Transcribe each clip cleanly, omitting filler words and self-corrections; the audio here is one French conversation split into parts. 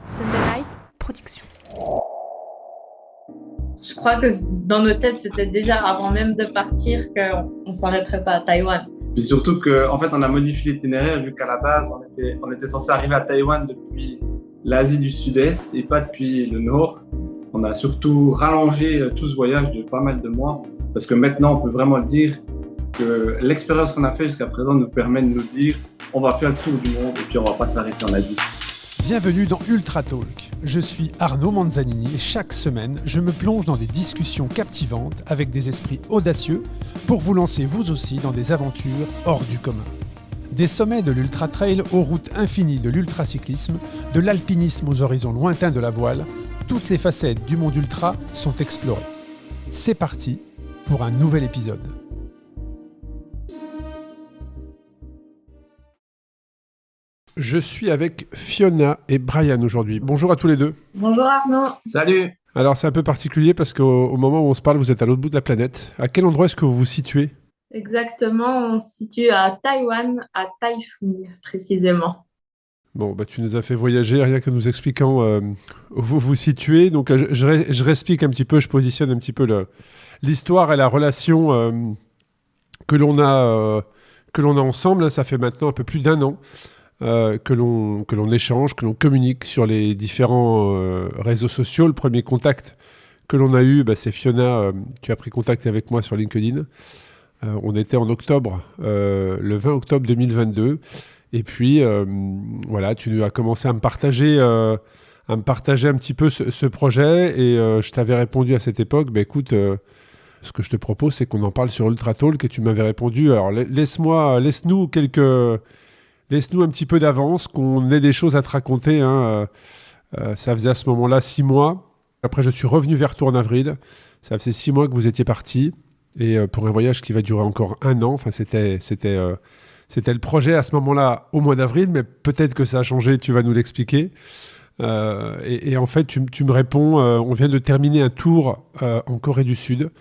Sunday Night Production. Je crois que dans nos têtes, c'était déjà avant même de partir qu'on ne s'arrêterait pas à Taïwan. Puis surtout qu'en fait, on a modifié l'itinéraire vu qu'à la base, on était censé arriver à Taïwan depuis l'Asie du Sud-Est et pas depuis le Nord. On a surtout rallongé tout ce voyage de pas mal de mois parce que maintenant, on peut vraiment le dire que l'expérience qu'on a fait jusqu'à présent nous permet de nous dire on va faire le tour du monde et puis on va pas s'arrêter en Asie. Bienvenue dans Ultra Talk. Je suis Arnaud Manzanini et chaque semaine, je me plonge dans des discussions captivantes avec des esprits audacieux pour vous lancer vous aussi dans des aventures hors du commun. Des sommets de l'ultra trail aux routes infinies de l'ultracyclisme, de l'alpinisme aux horizons lointains de la voile, toutes les facettes du monde ultra sont explorées. C'est parti pour un nouvel épisode. Je suis avec Fiona et Brian aujourd'hui. Bonjour à tous les deux. Bonjour Arnaud. Salut! Alors c'est un peu particulier parce qu'au moment où on se parle, vous êtes à l'autre bout de la planète. À quel endroit est-ce que vous vous situez ? Exactement, on se situe à Taïwan, à Taichung précisément. Bon, bah, tu nous as fait voyager rien que nous expliquant où vous vous situez. Donc je réexplique un petit peu, je positionne un petit peu l'histoire et la relation que l'on a ensemble. Ça fait maintenant un peu plus d'un an que l'on échange, que l'on communique sur les différents réseaux sociaux. Le premier contact que l'on a eu, c'est Fiona, qui a pris contact avec moi sur LinkedIn. On était en octobre, le 20 octobre 2022. Et puis, voilà, tu as commencé à me partager un petit peu ce projet. Et je t'avais répondu à cette époque, écoute, ce que je te propose, c'est qu'on en parle sur Ultra Talk. Et tu m'avais répondu, alors laisse-nous un petit peu d'avance, qu'on ait des choses à te raconter. Ça faisait à ce moment-là 6 mois. Après, je suis revenu vers toi en avril. Ça faisait 6 mois que vous étiez partis. Et pour un voyage qui va durer encore 1 an. Enfin, c'était le projet à ce moment-là, au mois d'avril. Mais peut-être que ça a changé, tu vas nous l'expliquer. Et en fait, tu me réponds, on vient de terminer un tour en Corée du Sud,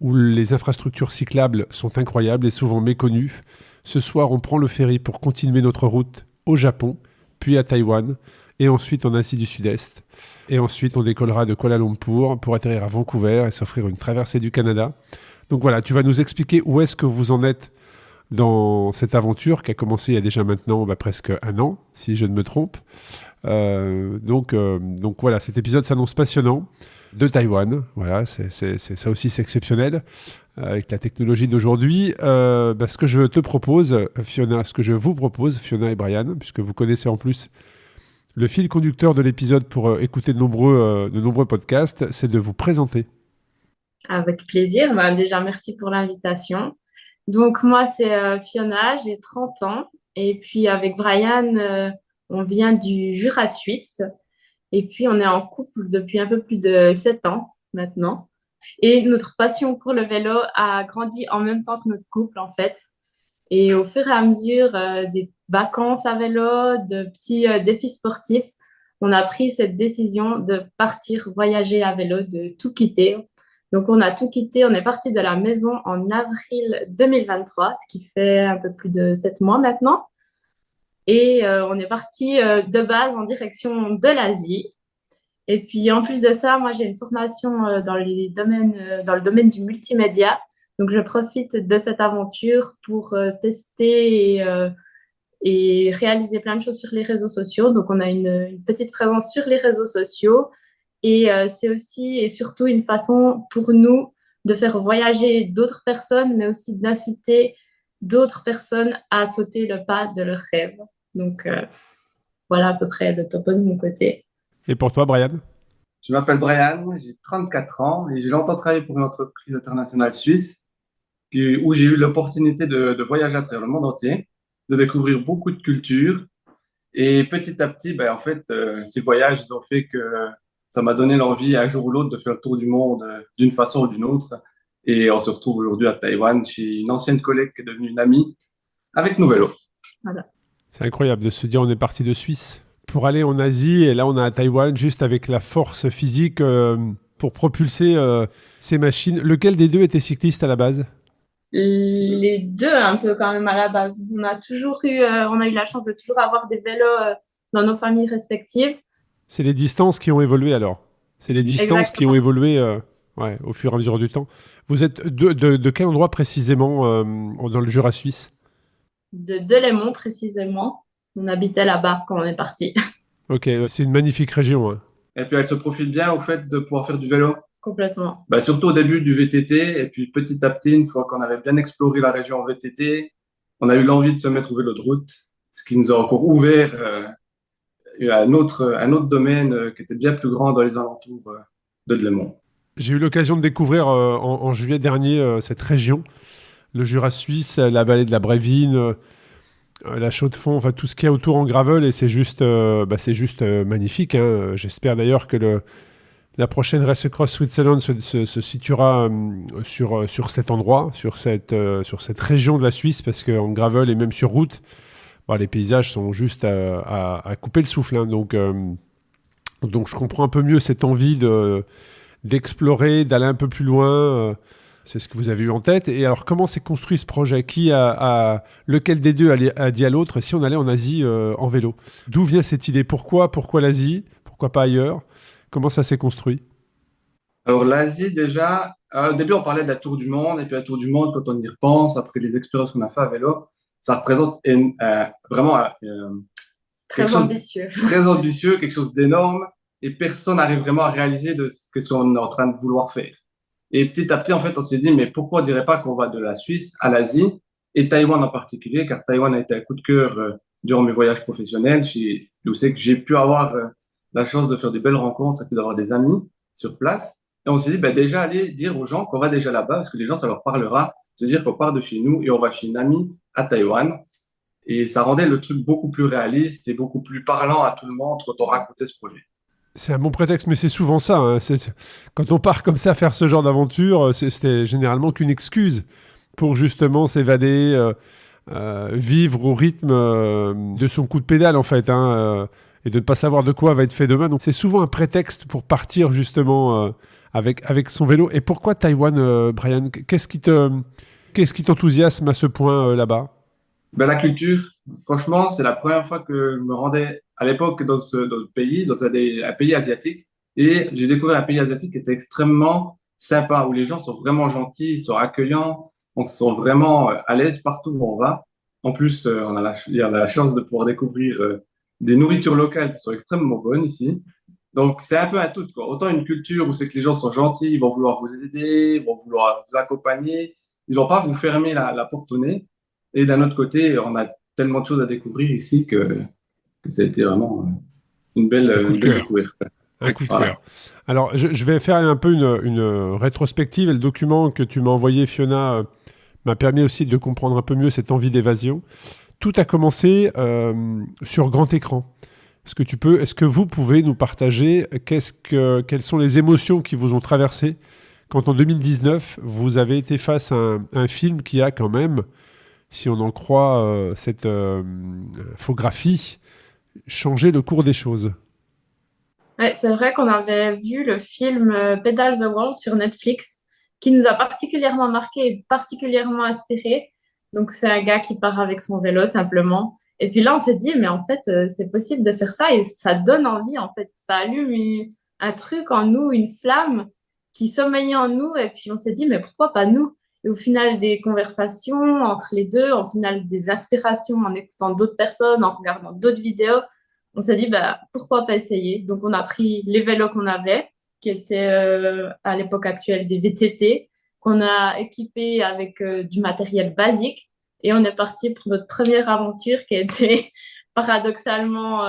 où les infrastructures cyclables sont incroyables et souvent méconnues. Ce soir, on prend le ferry pour continuer notre route au Japon, puis à Taïwan, et ensuite en Asie du Sud-Est. Et ensuite, on décollera de Kuala Lumpur pour atterrir à Vancouver et s'offrir une traversée du Canada. Donc voilà, tu vas nous expliquer où est-ce que vous en êtes dans cette aventure qui a commencé il y a déjà maintenant presque 1 an, si je ne me trompe. Donc voilà, cet épisode s'annonce passionnant de Taïwan. Voilà, ça aussi, c'est exceptionnel. Avec la technologie d'aujourd'hui, ce que je te propose, Fiona, Fiona et Brian, puisque vous connaissez en plus le fil conducteur de l'épisode pour écouter de nombreux podcasts, c'est de vous présenter. Avec plaisir. Déjà, merci pour l'invitation. Donc, moi, c'est Fiona, j'ai 30 ans. Et puis, avec Brian, on vient du Jura suisse. Et puis, on est en couple depuis un peu plus de 7 ans maintenant. Et notre passion pour le vélo a grandi en même temps que notre couple, en fait. Et au fur et à mesure des vacances à vélo, de petits défis sportifs, on a pris cette décision de partir voyager à vélo, de tout quitter. Donc, on a tout quitté. On est parti de la maison en avril 2023, ce qui fait un peu plus de 7 mois maintenant. Et on est parti de base en direction de l'Asie. Et puis, en plus de ça, moi, j'ai une formation dans le domaine du multimédia. Donc, je profite de cette aventure pour tester et réaliser plein de choses sur les réseaux sociaux. Donc, on a une petite présence sur les réseaux sociaux. Et c'est aussi et surtout une façon pour nous de faire voyager d'autres personnes, mais aussi d'inciter d'autres personnes à sauter le pas de leurs rêves. Donc, voilà à peu près le topo de mon côté. Et pour toi, Brian ? Je m'appelle Brian, j'ai 34 ans et j'ai longtemps travaillé pour une entreprise internationale suisse où j'ai eu l'opportunité de voyager à travers le monde entier, de découvrir beaucoup de cultures. Et petit à petit, en fait, ces voyages, ils ont fait que ça m'a donné l'envie un jour ou l'autre de faire le tour du monde d'une façon ou d'une autre. Et on se retrouve aujourd'hui à Taïwan chez une ancienne collègue qui est devenue une amie avec nos vélos. Voilà. C'est incroyable de se dire on est parti de Suisse pour aller en Asie et là on est à Taïwan juste avec la force physique pour propulser ces machines. Lequel des deux était cycliste à la base ? Les deux un peu quand même à la base. On a eu la chance de toujours avoir des vélos dans nos familles respectives. C'est les distances qui ont évolué alors. C'est les distances qui ont évolué au fur et à mesure du temps. Vous êtes de quel endroit précisément dans le Jura suisse? De Delémont précisément. On habitait là-bas quand on est parti. Ok, c'est une magnifique région. Hein. Et puis elle se profile bien au fait de pouvoir faire du vélo. Complètement. Bah, surtout au début du VTT, et puis petit à petit, une fois qu'on avait bien exploré la région en VTT, on a eu l'envie de se mettre au vélo de route, ce qui nous a encore ouvert un autre domaine qui était bien plus grand dans les alentours de Delémont. J'ai eu l'occasion de découvrir en juillet dernier cette région, le Jura suisse, la vallée de la Brévine, la Chaux-de-Fonds, enfin tout ce qu'il y a autour en gravel, et c'est juste magnifique. Hein. J'espère d'ailleurs que la prochaine Race Across Switzerland se situera sur cet endroit, sur cette région de la Suisse, parce qu'en gravel et même sur route, les paysages sont juste à couper le souffle. Hein. Donc je comprends un peu mieux cette envie d'explorer, d'aller un peu plus loin. C'est ce que vous avez eu en tête. Et alors, comment s'est construit ce projet? Lequel des deux a dit à l'autre si on allait en Asie en vélo? D'où vient cette idée? Pourquoi l'Asie? Pourquoi pas ailleurs? Comment ça s'est construit? Alors l'Asie déjà, au début on parlait de la Tour du Monde, et puis la Tour du Monde, quand on y repense, après les expériences qu'on a fait à vélo, ça représente vraiment Très ambitieux. Très ambitieux, quelque chose d'énorme, et personne n'arrive vraiment à réaliser de ce qu'on est en train de vouloir faire. Et petit à petit, en fait, on s'est dit, mais pourquoi on dirait pas qu'on va de la Suisse à l'Asie, et Taïwan en particulier, car Taïwan a été un coup de cœur durant mes voyages professionnels, où c'est que j'ai pu avoir la chance de faire de belles rencontres et puis d'avoir des amis sur place. Et on s'est dit, déjà, aller dire aux gens qu'on va déjà là-bas, parce que les gens, ça leur parlera, se dire qu'on part de chez nous et on va chez une amie à Taïwan. Et ça rendait le truc beaucoup plus réaliste et beaucoup plus parlant à tout le monde quand on racontait ce projet. C'est un bon prétexte, mais c'est souvent ça. Hein. Quand on part comme ça faire ce genre d'aventure, c'était généralement qu'une excuse pour justement s'évader, vivre au rythme de son coup de pédale, en fait. Hein, et de ne pas savoir de quoi va être fait demain. Donc c'est souvent un prétexte pour partir justement avec son vélo. Et pourquoi Taïwan, Brian? Qu'est-ce qui t'enthousiasme à ce point là-bas? La culture, franchement, c'est la première fois que je me rendais à l'époque dans ce pays, dans un pays asiatique. Et j'ai découvert un pays asiatique qui était extrêmement sympa, où les gens sont vraiment gentils, ils sont accueillants, on se sent vraiment à l'aise partout où on va. En plus, on a la chance de pouvoir découvrir des nourritures locales qui sont extrêmement bonnes ici. Donc, c'est un peu un tout, quoi. Autant une culture où c'est que les gens sont gentils, ils vont vouloir vous aider, ils vont vouloir vous accompagner, ils vont pas vous fermer la porte au nez. Et d'un autre côté, on a tellement de choses à découvrir ici que ça a été vraiment une belle découverte. Un coup de cœur. Alors, je vais faire un peu une rétrospective. Et le document que tu m'as envoyé, Fiona, m'a permis aussi de comprendre un peu mieux cette envie d'évasion. Tout a commencé sur grand écran. Est-ce que vous pouvez nous partager quelles sont les émotions qui vous ont traversé quand en 2019, vous avez été face à un film qui a quand même, si on en croit cette infographie, changé le cours des choses? Ouais, c'est vrai qu'on avait vu le film Pedal the World sur Netflix, qui nous a particulièrement marqué et particulièrement inspiré. Donc, c'est un gars qui part avec son vélo simplement. Et puis là, on s'est dit, mais en fait, c'est possible de faire ça et ça donne envie, en fait. Ça allume un truc en nous, une flamme qui sommeillait en nous. Et puis, on s'est dit, mais pourquoi pas nous? Et au final, des conversations entre les deux, au final, des inspirations en écoutant d'autres personnes, en regardant d'autres vidéos, on s'est dit, pourquoi pas essayer? Donc, on a pris les vélos qu'on avait, qui étaient à l'époque actuelle des VTT, qu'on a équipés avec du matériel basique. Et on est parti pour notre première aventure qui a été paradoxalement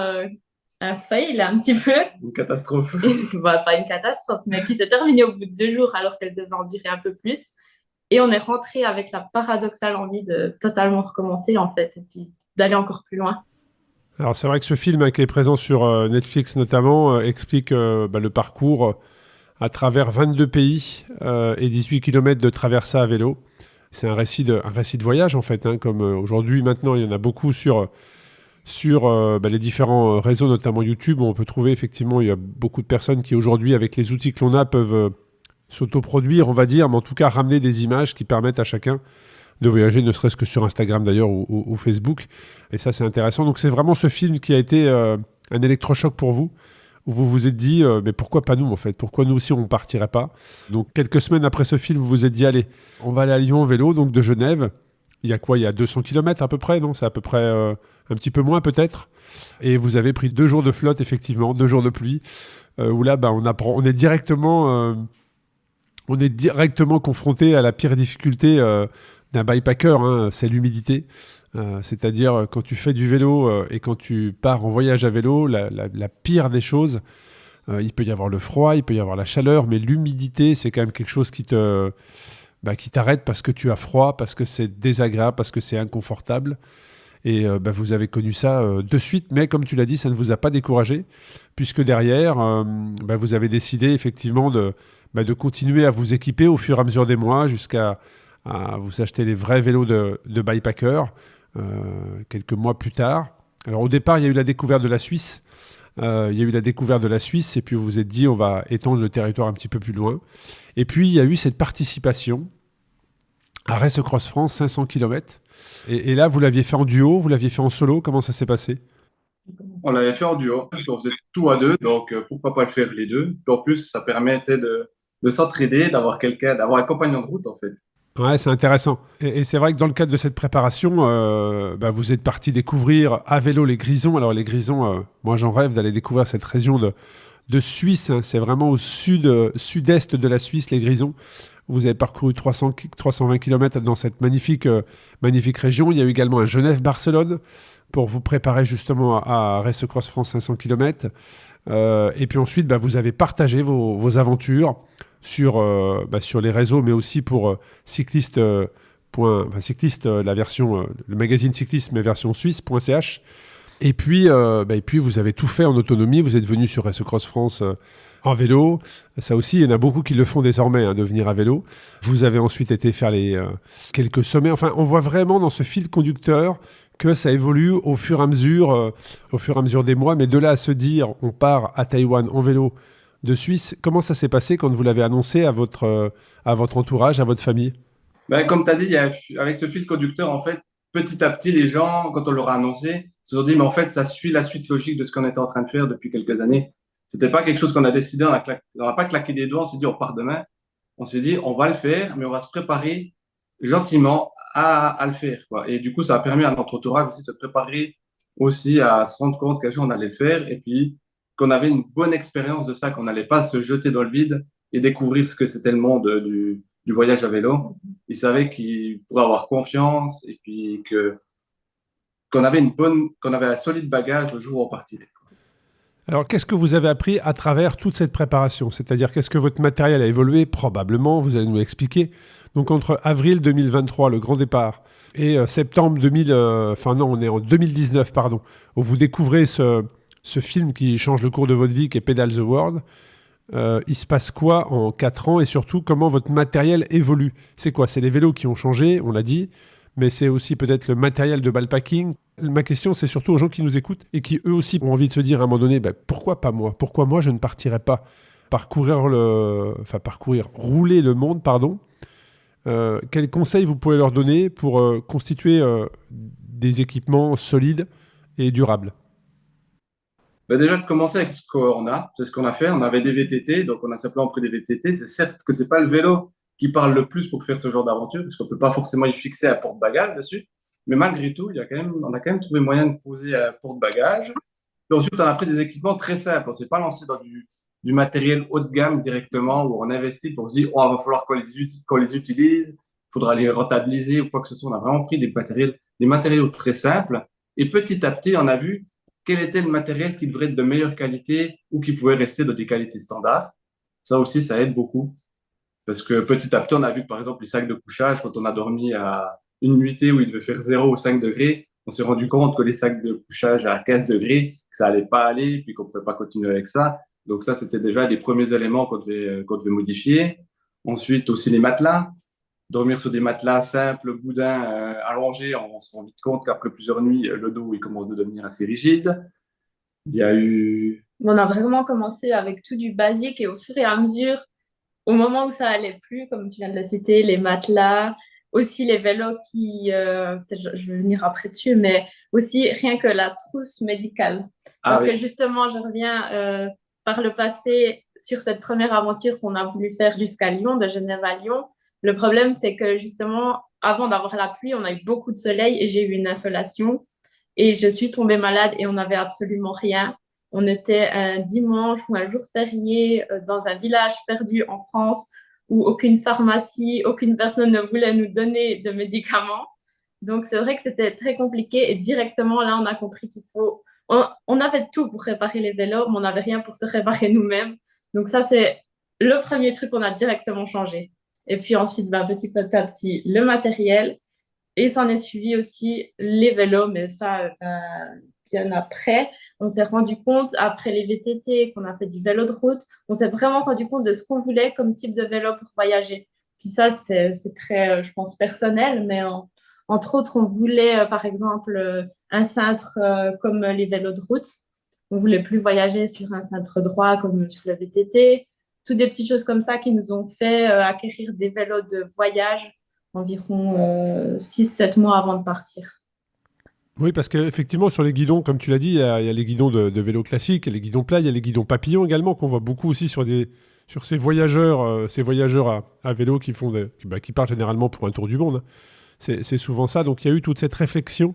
un fail un petit peu. Une catastrophe. Pas une catastrophe, mais qui s'est terminée au bout de 2 jours alors qu'elle devait en durer un peu plus. Et on est rentré avec la paradoxale envie de totalement recommencer en fait, et puis d'aller encore plus loin. Alors c'est vrai que ce film qui est présent sur Netflix notamment explique le parcours à travers 22 pays et 18 km de traversée à vélo. C'est un récit de voyage en fait, hein, comme aujourd'hui maintenant il y en a beaucoup sur les différents réseaux, notamment YouTube, où on peut trouver effectivement, il y a beaucoup de personnes qui aujourd'hui avec les outils que l'on a peuvent s'autoproduire, on va dire, mais en tout cas ramener des images qui permettent à chacun de voyager, ne serait-ce que sur Instagram d'ailleurs ou Facebook. Et ça c'est intéressant. Donc c'est vraiment ce film qui a été un électrochoc pour vous où vous vous êtes dit, mais pourquoi pas nous en fait? Pourquoi nous aussi on ne partirait pas? Donc quelques semaines après ce film, vous vous êtes dit, allez, on va aller à Lyon en vélo, donc de Genève. Il y a quoi? Il y a 200 km à peu près, non? C'est à peu près un petit peu moins peut-être. Et vous avez pris 2 jours de flotte, effectivement, 2 jours de pluie, où là, bah, on est directement confronté à la pire difficulté d'un bikepacker, hein, c'est l'humidité. C'est-à-dire quand tu fais du vélo et quand tu pars en voyage à vélo, la pire des choses, il peut y avoir le froid, il peut y avoir la chaleur, mais l'humidité, c'est quand même quelque chose qui t'arrête parce que tu as froid, parce que c'est désagréable, parce que c'est inconfortable. Et vous avez connu ça de suite, mais comme tu l'as dit, ça ne vous a pas découragé, puisque derrière, vous avez décidé effectivement de continuer à vous équiper au fur et à mesure des mois jusqu'à vous acheter les vrais vélos de bikepacker quelques mois plus tard. Alors au départ, il y a eu la découverte de la Suisse. Et puis vous vous êtes dit, on va étendre le territoire un petit peu plus loin. Et puis il y a eu cette participation à Race Cross France, 500 km. Et là, vous l'aviez fait en duo, vous l'aviez fait en solo, comment ça s'est passé? On l'avait fait en duo, parce qu'on faisait tout à deux, donc pourquoi pas le faire les deux. Puis en plus, ça permettait de s'entraider, d'avoir quelqu'un, d'avoir un compagnon de route en fait. Ouais, c'est intéressant. Et c'est vrai que dans le cadre de cette préparation, vous êtes parti découvrir à vélo les Grisons. Alors les Grisons, moi j'en rêve d'aller découvrir cette région de Suisse, hein. C'est vraiment au sud-est de la Suisse, les Grisons. Vous avez parcouru 320 km dans cette magnifique région. Il y a eu également un Genève-Barcelone pour vous préparer justement à Race Cross France 500 km. Et puis ensuite, vous avez partagé vos aventures sur les réseaux, mais aussi pour cycliste, la version, le magazine cycliste, mais version suisse.ch. Et puis vous avez tout fait en autonomie. Vous êtes venu sur Race Cross France en vélo. Ça aussi, il y en a beaucoup qui le font désormais, hein, de venir à vélo. Vous avez ensuite été faire les quelques sommets. Enfin, on voit vraiment dans ce fil conducteur que ça évolue au fur et à mesure des mois. Mais de là à se dire, on part à Taïwan en vélo de Suisse, comment ça s'est passé quand vous l'avez annoncé à votre entourage, à votre famille? Comme tu as dit, avec ce fil conducteur, en fait, petit à petit, les gens, quand on leur a annoncé, se sont dit, mais en fait, ça suit la suite logique de ce qu'on était en train de faire depuis quelques années. C'était pas quelque chose qu'on a décidé, on n'a pas claqué des doigts, on s'est dit, on part demain. On s'est dit, on va le faire, mais on va se préparer gentiment à le faire, quoi. Et du coup, ça a permis à notre entourage aussi de se préparer aussi à se rendre compte qu'un jour on allait le faire et puis qu'on avait une bonne expérience de ça, qu'on n'allait pas se jeter dans le vide et découvrir ce que c'était le monde du voyage à vélo. Ils savaient qu'ils pourraient avoir confiance et puis qu'on avait un solide bagage le jour où on partirait. Alors, qu'est-ce que vous avez appris à travers toute cette préparation? C'est-à-dire, qu'est-ce que votre matériel a évolué? Probablement, vous allez nous l'expliquer. Donc, entre avril 2023, le grand départ, et septembre 2000, on est en 2019, pardon, où vous découvrez ce film qui change le cours de votre vie, qui est Pedal the World. Il se passe quoi en 4 ans et surtout, comment votre matériel évolue? C'est quoi? C'est les vélos qui ont changé, on l'a dit, mais c'est aussi peut-être le matériel de bikepacking. Ma question, c'est surtout aux gens qui nous écoutent et qui eux aussi ont envie de se dire à un moment donné, pourquoi pas moi? Pourquoi moi je ne partirais pas rouler le monde, pardon. Quels conseils vous pouvez leur donner pour constituer des équipements solides et durables? Déjà, de commencer avec ce qu'on a, c'est ce qu'on a fait. On avait des VTT, donc on a simplement pris des VTT. C'est certes que c'est pas le vélo qui parle le plus pour faire ce genre d'aventure, parce qu'on peut pas forcément y fixer un porte-bagages dessus. Mais malgré tout, on a quand même trouvé moyen de poser un porte-bagages. Puis ensuite, on a pris des équipements très simples. On s'est pas lancé dans du matériel haut de gamme directement, où on investit pour se dire, oh, il va falloir qu'on les utilise, il faudra les rentabiliser ou quoi que ce soit. On a vraiment pris des matériaux très simples. Et petit à petit, on a vu quel était le matériel qui devrait être de meilleure qualité ou qui pouvait rester de des qualités standards. Ça aussi, ça aide beaucoup. Parce que petit à petit, on a vu que, par exemple, les sacs de couchage, quand on a dormi à une nuitée où il devait faire 0 ou 5 degrés, on s'est rendu compte que les sacs de couchage à 15 degrés, que ça allait pas aller, puis qu'on ne pouvait pas continuer avec ça. Donc ça, c'était déjà des premiers éléments qu'on devait modifier. Ensuite, aussi les matelas. Dormir sur des matelas simples, boudins, allongés, on se rend vite compte qu'après plusieurs nuits, le dos, il commence à devenir assez rigide. Il y a eu... On a vraiment commencé avec tout du basique et au fur et à mesure, au moment où ça allait plus, comme tu viens de le citer, les matelas, aussi les vélos peut-être je vais venir après dessus, mais aussi rien que la trousse médicale. Parce que justement, je reviens par le passé, sur cette première aventure qu'on a voulu faire jusqu'à Lyon, de Genève à Lyon, le problème, c'est que justement, avant d'avoir la pluie, on a eu beaucoup de soleil et j'ai eu une insolation. Et je suis tombée malade et on n'avait absolument rien. On était un dimanche ou un jour férié dans un village perdu en France où aucune pharmacie, aucune personne ne voulait nous donner de médicaments. Donc, c'est vrai que c'était très compliqué et directement, là, on a compris qu'il faut... On avait tout pour réparer les vélos, mais on n'avait rien pour se réparer nous-mêmes. Donc, ça, c'est le premier truc qu'on a directement changé. Et puis ensuite, bah, petit à petit, le matériel. Et s'en est suivi aussi les vélos, mais ça, bien après. On s'est rendu compte, après les VTT, qu'on a fait du vélo de route, on s'est vraiment rendu compte de ce qu'on voulait comme type de vélo pour voyager. Puis ça, c'est très, je pense, personnel, mais entre autres, on voulait, par exemple, un cintre comme les vélos de route. On voulait plus voyager sur un cintre droit comme sur le VTT. Toutes des petites choses comme ça qui nous ont fait acquérir des vélos de voyage environ 6-7 mois avant de partir. Oui, parce qu'effectivement, sur les guidons, comme tu l'as dit, il y a les guidons de vélo classiques, il y a les guidons plats, il y a les guidons papillons également, qu'on voit beaucoup aussi sur ces voyageurs à vélo qui partent généralement pour un tour du monde. C'est souvent ça. Donc, il y a eu toute cette réflexion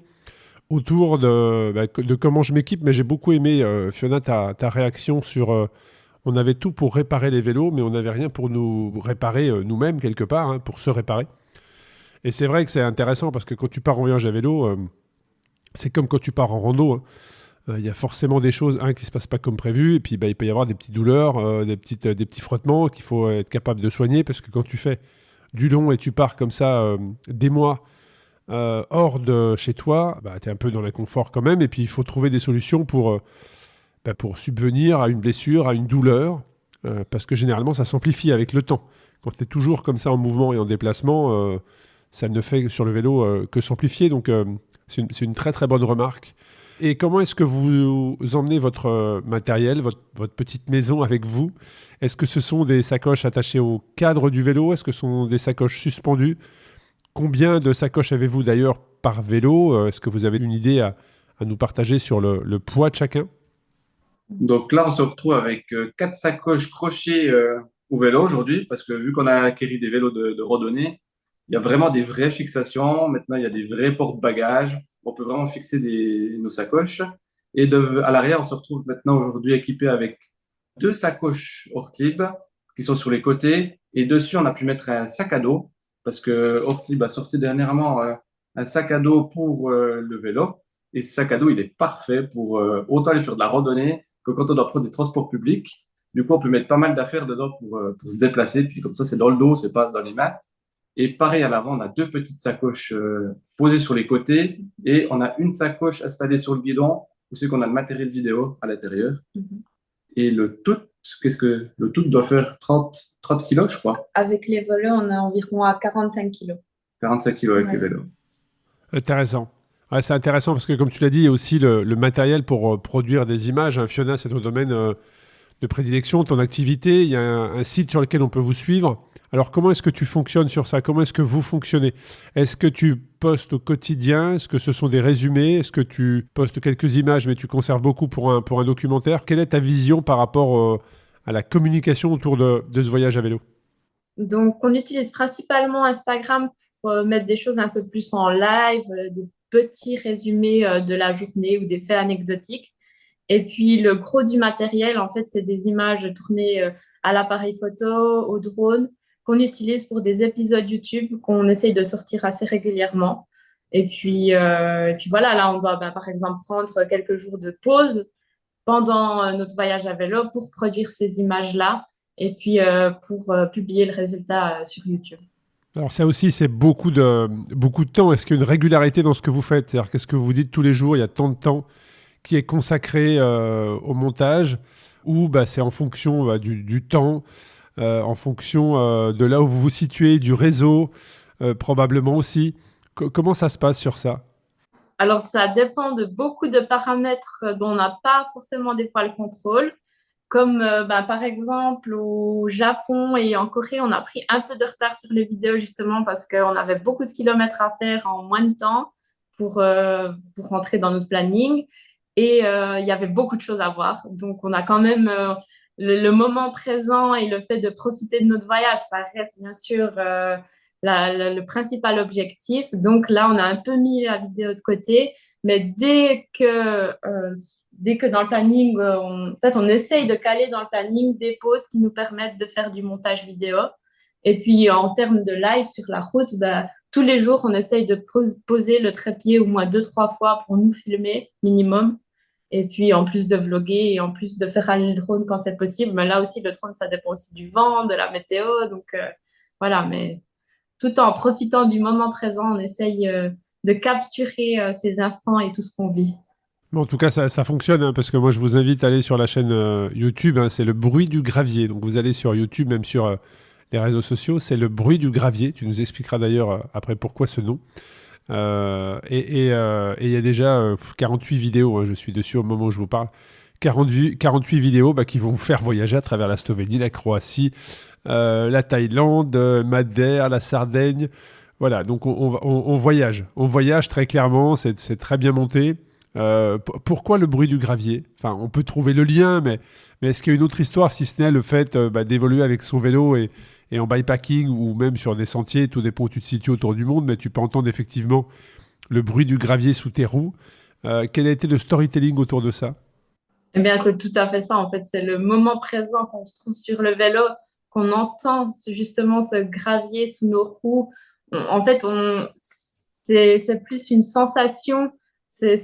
autour de comment je m'équipe. Mais j'ai beaucoup aimé, Fiona, ta réaction sur... on avait tout pour réparer les vélos, mais on n'avait rien pour nous réparer nous-mêmes, quelque part, hein, pour se réparer. Et c'est vrai que c'est intéressant parce que quand tu pars en voyage à vélo, c'est comme quand tu pars en rando. Hein. Il y a forcément des choses qui ne se passent pas comme prévu. Et puis, il peut y avoir des petites douleurs, des petits frottements qu'il faut être capable de soigner. Parce que quand tu fais du long et tu pars comme ça des mois hors de chez toi, tu es un peu dans l'inconfort quand même. Et puis, il faut trouver des solutions pour subvenir à une blessure, à une douleur. Parce que généralement, ça s'amplifie avec le temps. Quand tu es toujours comme ça en mouvement et en déplacement, ça ne fait sur le vélo que s'amplifier. Donc, c'est une très très bonne remarque. Et comment est-ce que vous emmenez votre matériel, votre petite maison avec vous? Est-ce que ce sont des sacoches attachées au cadre du vélo? Est-ce que ce sont des sacoches suspendues? Combien de sacoches avez-vous d'ailleurs par vélo? Est-ce que vous avez une idée à nous partager sur le poids de chacun? Donc là, on se retrouve avec 4 sacoches crochées au vélo aujourd'hui, parce que vu qu'on a acquis des vélos de randonnée, il y a vraiment des vraies fixations. Maintenant, il y a des vrais porte-bagages. On peut vraiment fixer nos sacoches. Et à l'arrière, on se retrouve maintenant aujourd'hui équipé avec 2 sacoches Ortlieb qui sont sur les côtés. Et dessus, on a pu mettre un sac à dos parce que Ortlieb a sorti dernièrement un sac à dos pour le vélo. Et ce sac à dos, il est parfait pour autant aller faire de la randonnée que quand on doit prendre des transports publics. Du coup, on peut mettre pas mal d'affaires dedans pour se déplacer. Puis comme ça, c'est dans le dos, c'est pas dans les mains. Et pareil, à l'avant, on a 2 petites sacoches posées sur les côtés et on a une sacoche installée sur le guidon où c'est qu'on a le matériel vidéo à l'intérieur. Mm-hmm. Et le tout doit faire 30 kilos, je crois. Avec les vélos, on est environ à 45 kilos. 45 kilos avec les vélos. Intéressant. Ouais, c'est intéressant parce que, comme tu l'as dit, il y a aussi le matériel pour produire des images. Hein. Fiona, c'est ton domaine de prédilection, ton activité. Il y a un site sur lequel on peut vous suivre. Alors, comment est-ce que tu fonctionnes sur ça? Comment est-ce que vous fonctionnez? Est-ce que tu postes au quotidien? Est-ce que ce sont des résumés? Est-ce que tu postes quelques images, mais tu conserves beaucoup pour un documentaire? Quelle est ta vision par rapport à la communication autour de ce voyage à vélo? Donc, on utilise principalement Instagram pour mettre des choses un peu plus en live, des petits résumés de la journée ou des faits anecdotiques. Et puis, le gros du matériel, en fait, c'est des images tournées à l'appareil photo, au drone, qu'on utilise pour des épisodes YouTube qu'on essaye de sortir assez régulièrement. Et puis voilà, là, on va par exemple prendre quelques jours de pause pendant notre voyage à vélo pour produire ces images-là et puis pour publier le résultat sur YouTube. Alors ça aussi, c'est beaucoup de temps. Est-ce qu'il y a une régularité dans ce que vous faites? C'est-à-dire, qu'est-ce que vous dites tous les jours? Il y a tant de temps qui est consacré au montage ou c'est en fonction du temps, en fonction de là où vous vous situez, du réseau, probablement aussi. Comment ça se passe sur ça? Alors, ça dépend de beaucoup de paramètres dont on n'a pas forcément des fois le contrôle. Comme par exemple au Japon et en Corée, on a pris un peu de retard sur les vidéos justement parce qu'on avait beaucoup de kilomètres à faire en moins de temps pour rentrer dans notre planning. Et il y avait beaucoup de choses à voir. Donc, on a quand même le moment présent et le fait de profiter de notre voyage, ça reste bien sûr le principal objectif. Donc là, on a un peu mis la vidéo de côté, mais dès que dans le planning, en fait, on essaye de caler dans le planning des pauses qui nous permettent de faire du montage vidéo. Et puis, en termes de live sur la route, bah, tous les jours, on essaye de poser le trépied au moins 2-3 fois pour nous filmer minimum. Et puis, en plus de vlogger et en plus de faire aller le drone quand c'est possible. Mais là aussi, le drone, ça dépend aussi du vent, de la météo. Donc, voilà. Mais tout en profitant du moment présent, on essaye de capturer ces instants et tout ce qu'on vit. Bon, en tout cas, ça fonctionne, hein, parce que moi, je vous invite à aller sur la chaîne YouTube. Hein, c'est le bruit du gravier. Donc, vous allez sur YouTube, même sur les réseaux sociaux. C'est le bruit du gravier. Tu nous expliqueras d'ailleurs après pourquoi ce nom. Et il y a déjà 48 vidéos, hein, je suis dessus au moment où je vous parle. 48 vidéos qui vont vous faire voyager à travers la Slovénie, la Croatie, la Thaïlande, Madère, la Sardaigne. Voilà, donc on voyage. On voyage très clairement, c'est très bien monté. Pourquoi le bruit du gravier? Enfin, on peut trouver le lien, mais est-ce qu'il y a une autre histoire, si ce n'est le fait d'évoluer avec son vélo et en bikepacking ou même sur des sentiers, tout dépend où tu te situes autour du monde, mais tu peux entendre effectivement le bruit du gravier sous tes roues. Quel a été le storytelling autour de ça? Eh bien, c'est tout à fait ça. En fait, c'est le moment présent qu'on se trouve sur le vélo, qu'on entend justement ce gravier sous nos roues. En fait, c'est plus une sensation, c'est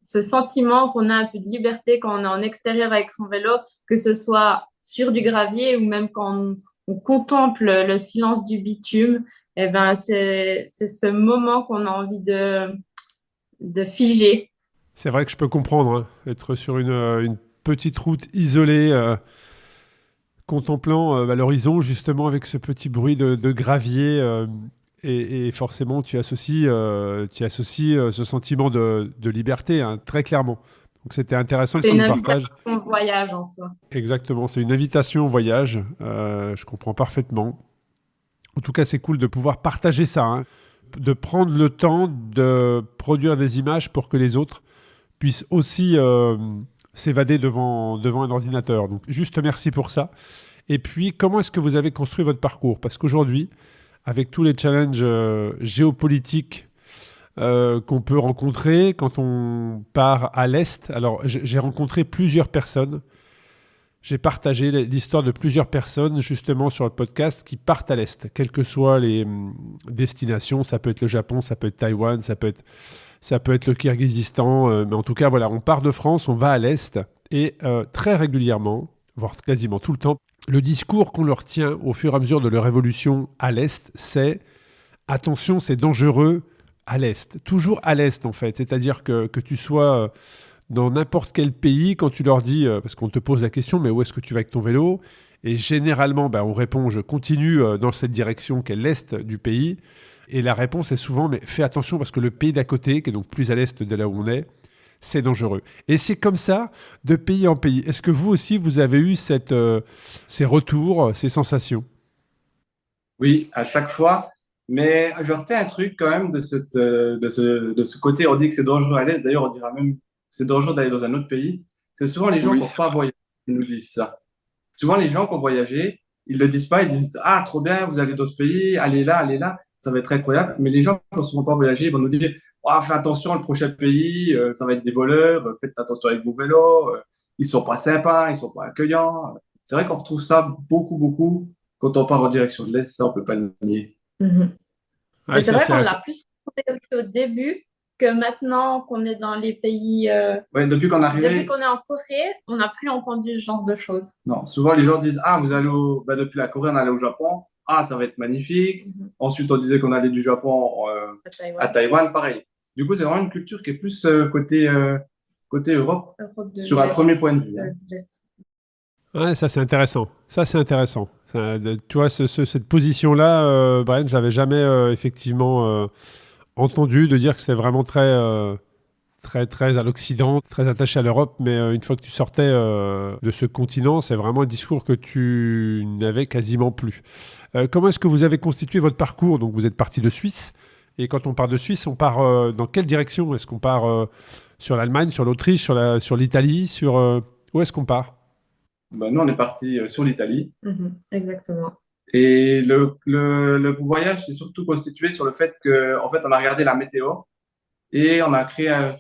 ce sentiment qu'on a un peu de liberté quand on est en extérieur avec son vélo, que ce soit sur du gravier ou même quand on contemple le silence du bitume. Eh ben, c'est ce moment qu'on a envie de figer. C'est vrai que je peux comprendre, hein, être sur une petite route isolée, contemplant l'horizon justement avec ce petit bruit de gravier, et forcément tu associes ce sentiment de liberté, hein, très clairement. Donc c'était intéressant que C'est tu une nous partages. invitation au voyage en soi. Exactement, c'est une invitation au voyage, je comprends parfaitement. En tout cas, c'est cool de pouvoir partager ça, hein, de prendre le temps de produire des images pour que les autres puissent aussi s'évader devant un ordinateur. Donc, juste merci pour ça. Et puis, comment est-ce que vous avez construit votre parcours? Parce qu'aujourd'hui, avec tous les challenges géopolitiques qu'on peut rencontrer quand on part à l'Est, alors j'ai rencontré plusieurs personnes. J'ai partagé l'histoire de plusieurs personnes justement sur le podcast qui partent à l'Est, quelles que soient les destinations. Ça peut être le Japon, ça peut être Taïwan, ça peut être le Kirghizistan. Mais en tout cas, voilà, on part de France, on va à l'Est. Et très régulièrement, voire quasiment tout le temps, le discours qu'on leur tient au fur et à mesure de leur évolution à l'Est, c'est « Attention, c'est dangereux à l'Est ». Toujours à l'Est, en fait. C'est-à-dire que tu sois dans n'importe quel pays, quand tu leur dis, parce qu'on te pose la question, mais où est-ce que tu vas avec ton vélo? Et généralement, on répond, je continue dans cette direction qu'est l'Est du pays. Et la réponse est souvent, mais fais attention parce que le pays d'à côté, qui est donc plus à l'Est de là où on est, c'est dangereux. Et c'est comme ça de pays en pays. Est-ce que vous aussi, vous avez eu ces retours, ces sensations? Oui, à chaque fois. Mais je retiens un truc quand même de ce côté. On dit que c'est dangereux à l'Est. D'ailleurs, on dira même que c'est dangereux d'aller dans un autre pays. C'est souvent les gens qui n'ont pas voyagé qui nous disent ça. Souvent, les gens qui ont voyagé, ils le disent pas. Ils disent, ah, trop bien, vous allez dans ce pays, allez là, ça va être incroyable. Mais les gens qui n'ont souvent pas voyagé, ils vont nous dire, oh, fais attention, le prochain pays, ça va être des voleurs, faites attention avec vos vélos, ils sont pas sympas, ils sont pas accueillants. C'est vrai qu'on retrouve ça beaucoup quand on part en direction de l'Est, ça, on peut pas le nier. Mhm. Ouais, Et c'est ça, vrai c'est qu'on assez- l'a plus fait aussi au début que maintenant qu'on est dans les pays. Ouais, depuis qu'on est Depuis arrivé, qu'on est en Corée, on n'a plus entendu ce genre de choses. non, souvent les gens disent, ah, vous allez depuis la Corée, on allait au Japon, ah, ça va être magnifique. Mhm. Ensuite, on disait qu'on allait du Japon À Taïwan, à Taïwan, pareil. Du coup, c'est vraiment une culture qui est plus côté Europe, Europe de sur un l'Est, premier point de vue. Hein. de l'Est. Ouais, ça c'est intéressant. Ça c'est intéressant. Tu vois, cette position-là, Brian, j'avais jamais effectivement entendu de dire que c'est vraiment très à l'Occident, très attaché à l'Europe, mais une fois que tu sortais de ce continent, c'est vraiment un discours que tu n'avais quasiment plus. Comment est-ce que vous avez constitué votre parcours? Donc vous êtes parti de Suisse, et quand on part de Suisse, on part dans quelle direction? Est-ce qu'on part sur l'Allemagne, sur l'Autriche, sur l'Italie, où est-ce qu'on part? Ben, nous, on est parti sur l'Italie. Exactement. Et le voyage s'est surtout constitué sur le fait que, en fait, on a regardé la météo et on a créé un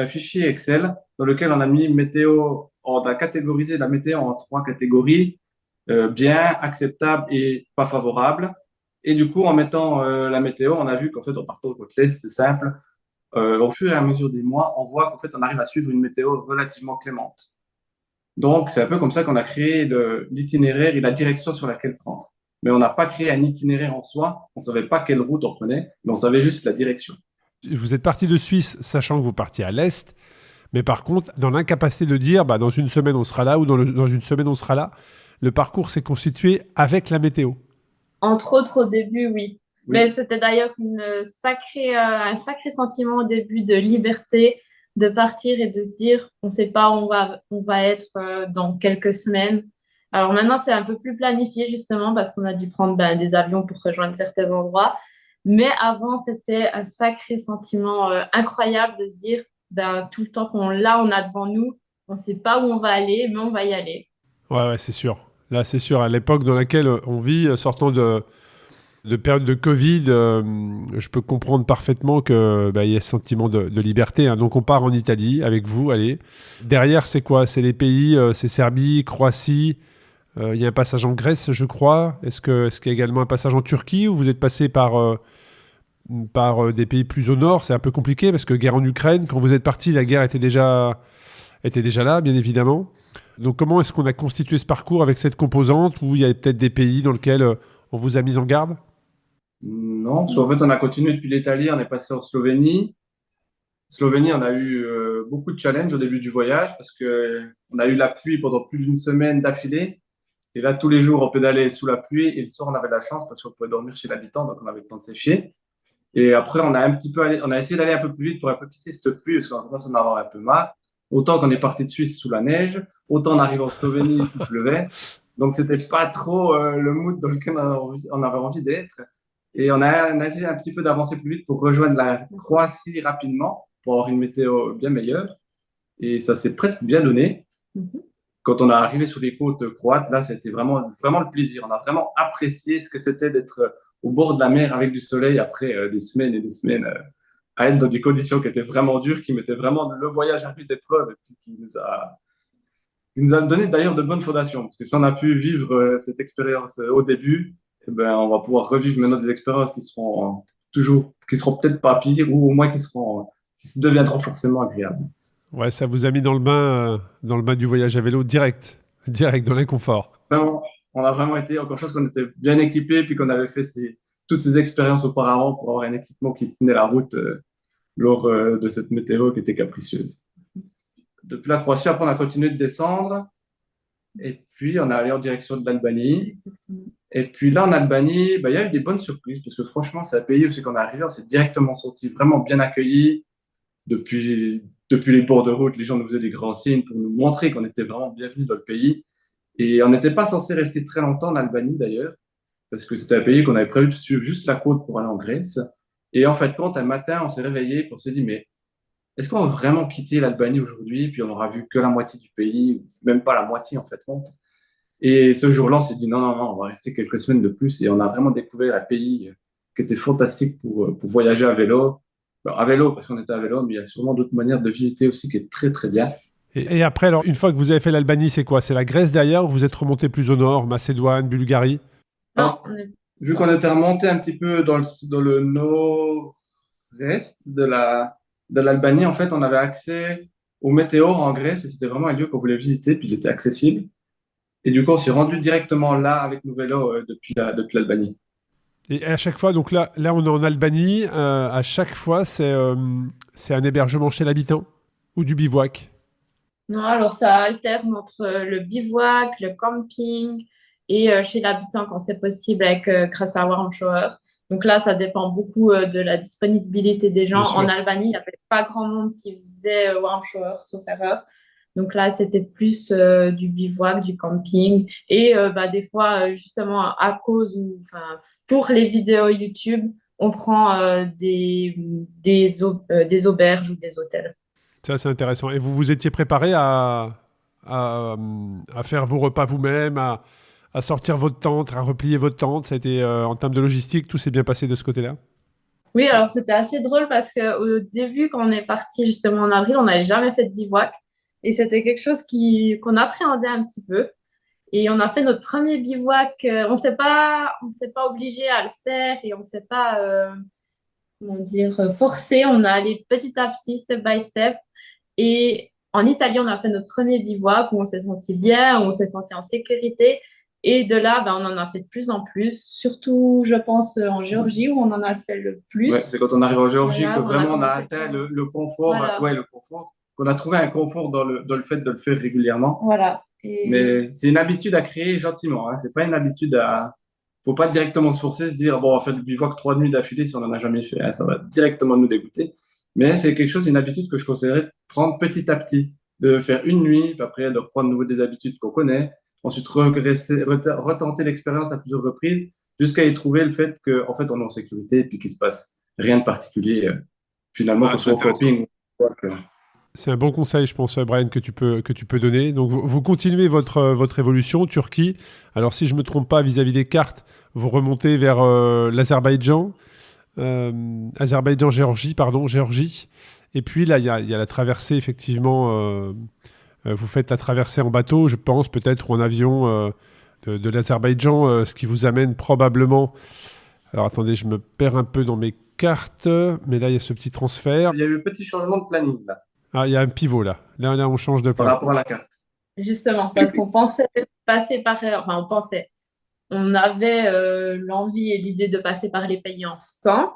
fichier Excel dans lequel on a mis météo, on a catégorisé la météo en 3 catégories, bien, acceptable et pas favorable. Et du coup, en mettant la météo, on a vu qu'en fait, en partant de côté, c'est simple. Au fur et à mesure des mois, on voit qu'en fait, on arrive à suivre une météo relativement clémente. Donc, c'est un peu comme ça qu'on a créé l'itinéraire et la direction sur laquelle prendre. Mais on n'a pas créé un itinéraire en soi. On ne savait pas quelle route on prenait, mais on savait juste la direction. Vous êtes parti de Suisse, sachant que vous partiez à l'Est, mais par contre, dans l'incapacité de dire, bah, dans une semaine on sera là ou dans une semaine on sera là, le parcours s'est constitué avec la météo. Entre autres, au début, oui. Oui. Mais c'était d'ailleurs un sacré sentiment au début de liberté, de partir et de se dire, on ne sait pas où on va être dans quelques semaines. Alors maintenant, c'est un peu plus planifié justement parce qu'on a dû prendre des avions pour rejoindre certains endroits. Mais avant, c'était un sacré sentiment incroyable de se dire, tout le temps on a devant nous, on ne sait pas où on va aller, mais on va y aller. Ouais, c'est sûr. Là, c'est sûr. À l'époque dans laquelle on vit, sortant de période de Covid, je peux comprendre parfaitement qu'il y a ce sentiment de liberté. Hein. Donc, on part en Italie avec vous, allez. Derrière, c'est quoi? C'est les pays, c'est Serbie, Croatie. Il y a un passage en Grèce, je crois. Est-ce qu'il y a également un passage en Turquie ou vous êtes passé par des pays plus au nord? C'est un peu compliqué parce que guerre en Ukraine, quand vous êtes parti, la guerre était déjà là, bien évidemment. Donc, comment est-ce qu'on a constitué ce parcours avec cette composante où il y a peut-être des pays dans lesquels on vous a mis en garde? Non, parce qu'en fait, on a continué depuis l'Italie, on est passé en Slovénie. Slovénie, on a eu beaucoup de challenges au début du voyage parce que on a eu la pluie pendant plus d'une semaine d'affilée. Et là, tous les jours, on pédalait sous la pluie et le soir, on avait de la chance parce qu'on pouvait dormir chez l'habitant, donc on avait le temps de sécher. Et après, on a essayé d'aller un peu plus vite pour un peu quitter cette pluie parce qu'on commence à en avoir un peu marre. Autant qu'on est parti de Suisse sous la neige, autant on arrive en Slovénie où il pleuvait. Donc, c'était pas trop le mood dans lequel on avait envie d'être. Et on a essayé un petit peu d'avancer plus vite pour rejoindre la Croatie rapidement pour avoir une météo bien meilleure. Et ça s'est presque bien donné. Quand on est arrivé sur les côtes croates, là, c'était vraiment, vraiment le plaisir. On a vraiment apprécié ce que c'était d'être au bord de la mer avec du soleil après des semaines et des semaines à être dans des conditions qui étaient vraiment dures, qui mettaient vraiment le voyage à rude épreuve et puis qui nous a donné d'ailleurs de bonnes fondations. Parce que si on a pu vivre cette expérience au début, eh ben, on va pouvoir revivre maintenant des expériences qui seront qui seront peut-être pas pires ou au moins qui deviendront forcément agréables. Ouais, ça vous a mis dans le bain du voyage à vélo direct dans l'inconfort. Vraiment, on a vraiment été, encore chose qu'on était bien équipés, puis qu'on avait fait toutes ces expériences auparavant pour avoir un équipement qui tenait la route lors de cette météo qui était capricieuse. Depuis la Croatie, après, on a continué de descendre, et puis on est allé en direction de l'Albanie. Et puis là, en Albanie, il y a eu des bonnes surprises, parce que franchement, c'est un pays où c'est qu'on est arrivé, on s'est directement senti vraiment bien accueillis. Depuis les bords de route, les gens nous faisaient des grands signes pour nous montrer qu'on était vraiment bienvenus dans le pays. Et on n'était pas censé rester très longtemps en Albanie d'ailleurs, parce que c'était un pays qu'on avait prévu de suivre juste la côte pour aller en Grèce. Et en fait, un matin, on s'est réveillé et on s'est dit, mais est-ce qu'on va vraiment quitter l'Albanie aujourd'hui? Puis on aura vu que la moitié du pays, même pas la moitié en fait, compte. Et ce jour-là, on s'est dit, non, non, non, on va rester quelques semaines de plus. Et on a vraiment découvert un pays qui était fantastique pour voyager à vélo. Alors, à vélo, parce qu'on était à vélo, mais il y a sûrement d'autres manières de visiter aussi qui est très, très bien. Et après, alors, une fois que vous avez fait l'Albanie, c'est quoi? C'est la Grèce derrière ou vous êtes remonté plus au nord, Macédoine, Bulgarie? Non, Vu qu'on était remonté un petit peu dans le nord-est de l'Albanie, en fait, on avait accès au Météor en Grèce et c'était vraiment un lieu qu'on voulait visiter, puis il était accessible. Et du coup, on s'est rendu directement là avec nos vélos depuis l'Albanie. Et à chaque fois, donc là on est en Albanie, à chaque fois, c'est un hébergement chez l'habitant ou du bivouac? Non, alors ça alterne entre le bivouac, le camping et chez l'habitant quand c'est possible grâce à Warm Shower. Donc là, ça dépend beaucoup de la disponibilité des gens. Bien sûr. En Albanie, il n'y avait pas grand monde qui faisait Warm Shower, sauf erreur. Donc là, c'était plus du bivouac, du camping. Et des fois, justement, pour les vidéos YouTube, on prend des auberges ou des hôtels. Ça, c'est intéressant. Et vous vous étiez préparé à à faire vos repas vous-même, à sortir votre tente, à replier votre tente. Ça a été, en termes de logistique, tout s'est bien passé de ce côté-là? Oui, alors c'était assez drôle parce qu'au début, quand on est parti justement en avril, on n'avait jamais fait de bivouac. Et c'était quelque chose qu'on appréhendait un petit peu. Et on a fait notre premier bivouac. On s'est pas obligé à le faire et on s'est pas, comment dire, forcé. On a allé petit à petit, step by step. Et en Italie, on a fait notre premier bivouac où on s'est senti bien, où on s'est senti en sécurité. Et de là, ben, on en a fait de plus en plus, surtout, je pense, en Géorgie, où on en a fait le Ouais, plus. c'est quand on arrive en Géorgie Voilà, que où on a vraiment on a commencé atteint par... le confort, Voilà, ouais, le confort, qu'on a trouvé un confort dans le fait de le faire régulièrement. voilà. Et Mais c'est une habitude à créer gentiment, hein. C'est pas une habitude à. Faut pas directement se forcer, se dire, bon, on va faire du bivouac 3 nuits d'affilée si on n'en a jamais fait, hein. Ça va directement nous dégoûter. Mais c'est quelque chose, une habitude que je conseillerais de prendre petit à petit, de faire une nuit, puis après de reprendre de nouveau des habitudes qu'on connaît, ensuite retenter l'expérience à plusieurs reprises, jusqu'à y trouver le fait qu'en fait on est en sécurité et puis qu'il se passe rien de particulier, finalement, Ah, que ce c'est soit au intéressant. camping. C'est un bon conseil, je pense, Brian, que tu peux donner. Donc, vous continuez votre évolution, Turquie. Alors, si je ne me trompe pas, vis-à-vis des cartes, vous remontez vers l'Azerbaïdjan, Azerbaïdjan-Géorgie, pardon, Géorgie. Et puis, là, il y a la traversée, effectivement. Vous faites la traversée en bateau, je pense, peut-être, ou en avion de l'Azerbaïdjan, ce qui vous amène probablement... Alors, attendez, je me perds un peu dans mes cartes, mais là, il y a ce petit transfert. Il y a eu un petit changement de planning là, Ah, il y a un pivot là. Là, on change de par plan. rapport à la carte. justement, parce qu'on pensait passer par... Enfin, on pensait. On avait l'envie et l'idée de passer par les pays en ce temps.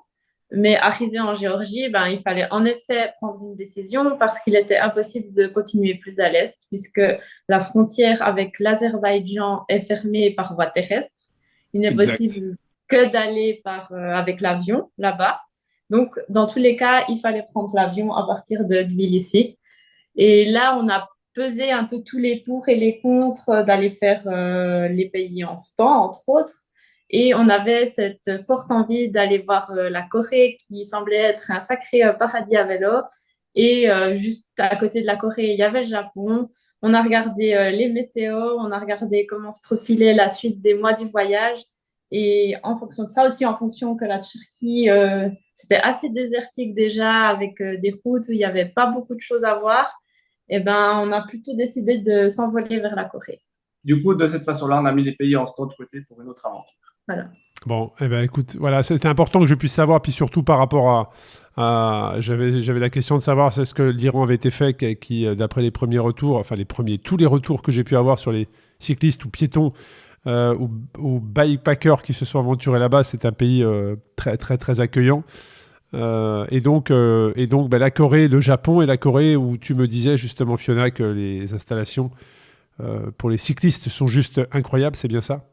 Mais arrivé en Géorgie, ben, il fallait en effet prendre une décision parce qu'il était impossible de continuer plus à l'est, puisque la frontière avec l'Azerbaïdjan est fermée par voie terrestre. Il n'est Exact. possible que d'aller avec l'avion là-bas. Donc, dans tous les cas, il fallait prendre l'avion à partir de Tbilissi. Et là, on a pesé un peu tous les pour et les contre d'aller faire les pays en ce temps, entre autres. Et on avait cette forte envie d'aller voir la Corée, qui semblait être un sacré paradis à vélo. Et juste à côté de la Corée, il y avait le Japon. On a regardé les météos, on a regardé comment se profilait la suite des mois du voyage. Et en fonction de ça aussi, en fonction que la Turquie, c'était assez désertique déjà, avec des routes où il n'y avait pas beaucoup de choses à voir, eh ben, on a plutôt décidé de s'envoler vers la Corée. Du coup, de cette façon-là, on a mis les pays en stand de côté pour une autre aventure. Voilà. Bon, eh ben, écoute, voilà, c'était important que je puisse savoir, puis surtout par rapport j'avais la question de savoir c'est ce que l'Iran avait été fait, d'après les premiers retours, enfin tous les retours que j'ai pu avoir sur les cyclistes ou piétons ou bikepackers qui se sont aventurés là-bas, c'est un pays très, très, très accueillant. Ben, la Corée, le Japon et la Corée, où tu me disais justement, Fiona, que les installations pour les cyclistes sont juste incroyables, c'est bien ça?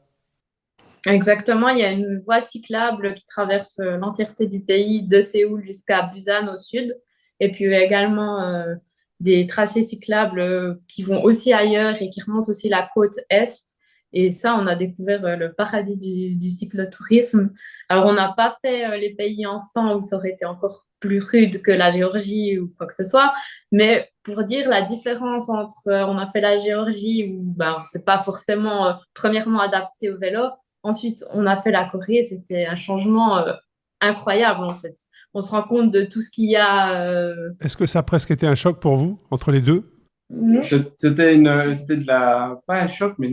Exactement, il y a une voie cyclable qui traverse l'entièreté du pays, de Séoul jusqu'à Busan au sud, et puis également des tracés cyclables qui vont aussi ailleurs et qui remontent aussi la côte est. Et ça, on a découvert le paradis du cyclotourisme. Alors, on n'a pas fait les pays en ce temps où ça aurait été encore plus rude que la Géorgie ou quoi que ce soit, mais pour dire la différence entre, on a fait la Géorgie où ben, c'est pas forcément premièrement adapté au vélo. Ensuite, on a fait la Corée, c'était un changement incroyable en fait. On se rend compte de tout ce qu'il y a. Est-ce que ça a presque été un choc pour vous, entre les deux? Non. C'était pas un choc, mais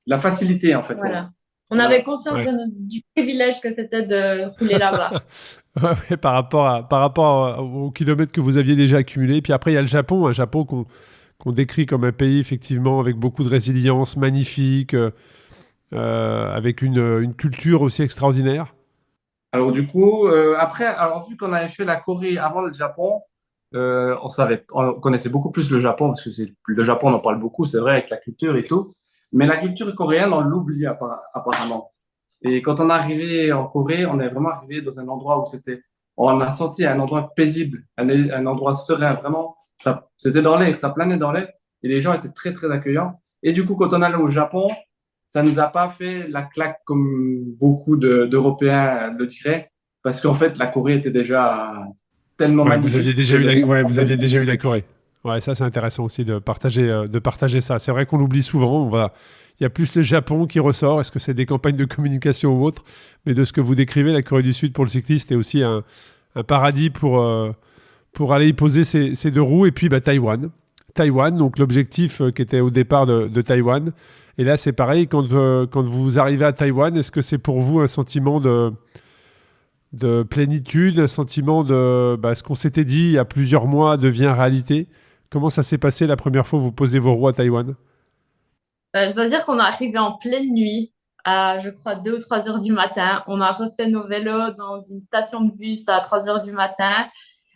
la facilité, en fait, Voilà. compte. On avait conscience Ouais. du privilège que c'était de rouler là-bas. Ouais, ouais, par rapport aux kilomètres que vous aviez déjà accumulés. Puis après, il y a le Japon, un Japon qu'on décrit comme un pays, effectivement, avec beaucoup de résilience, magnifique, avec une culture aussi extraordinaire. Alors, du coup, après, alors, vu qu'on avait fait la Corée avant le Japon, on connaissait beaucoup plus le Japon, parce que le Japon, on en parle beaucoup, c'est vrai, avec la culture et tout. Mais la culture coréenne, on l'oublie apparemment. Et quand on est arrivé en Corée, on est vraiment arrivé dans un endroit où on a senti un endroit paisible, un endroit serein, vraiment. C'était dans l'air, ça planait dans l'air. Et les gens étaient très, très accueillants. Et du coup, quand on allait au Japon, ça nous a pas fait la claque comme beaucoup d'Européens le diraient. Parce qu'en fait, la Corée était déjà tellement Ouais, vous aviez magnifique. déjà eu ouais, vous aviez déjà eu la Corée. Ouais, ça c'est intéressant aussi de partager ça. C'est vrai qu'on l'oublie souvent. Il y a plus le Japon qui ressort. Est-ce que c'est des campagnes de communication ou autre? Mais de ce que vous décrivez, la Corée du Sud pour le cycliste est aussi un paradis pour aller y poser ses deux roues. Et puis Taïwan. Taïwan, donc l'objectif qui était au départ de Taïwan. Et là, c'est pareil, quand vous arrivez à Taïwan, est-ce que c'est pour vous un sentiment de plénitude, un sentiment de ce qu'on s'était dit il y a plusieurs mois devient réalité? Comment ça s'est passé la première fois où vous posez vos roues à Taïwan? Je dois dire qu'on est arrivé en pleine nuit, à je crois 2 ou 3 heures du matin. On a refait nos vélos dans une station de bus à 3 heures du matin,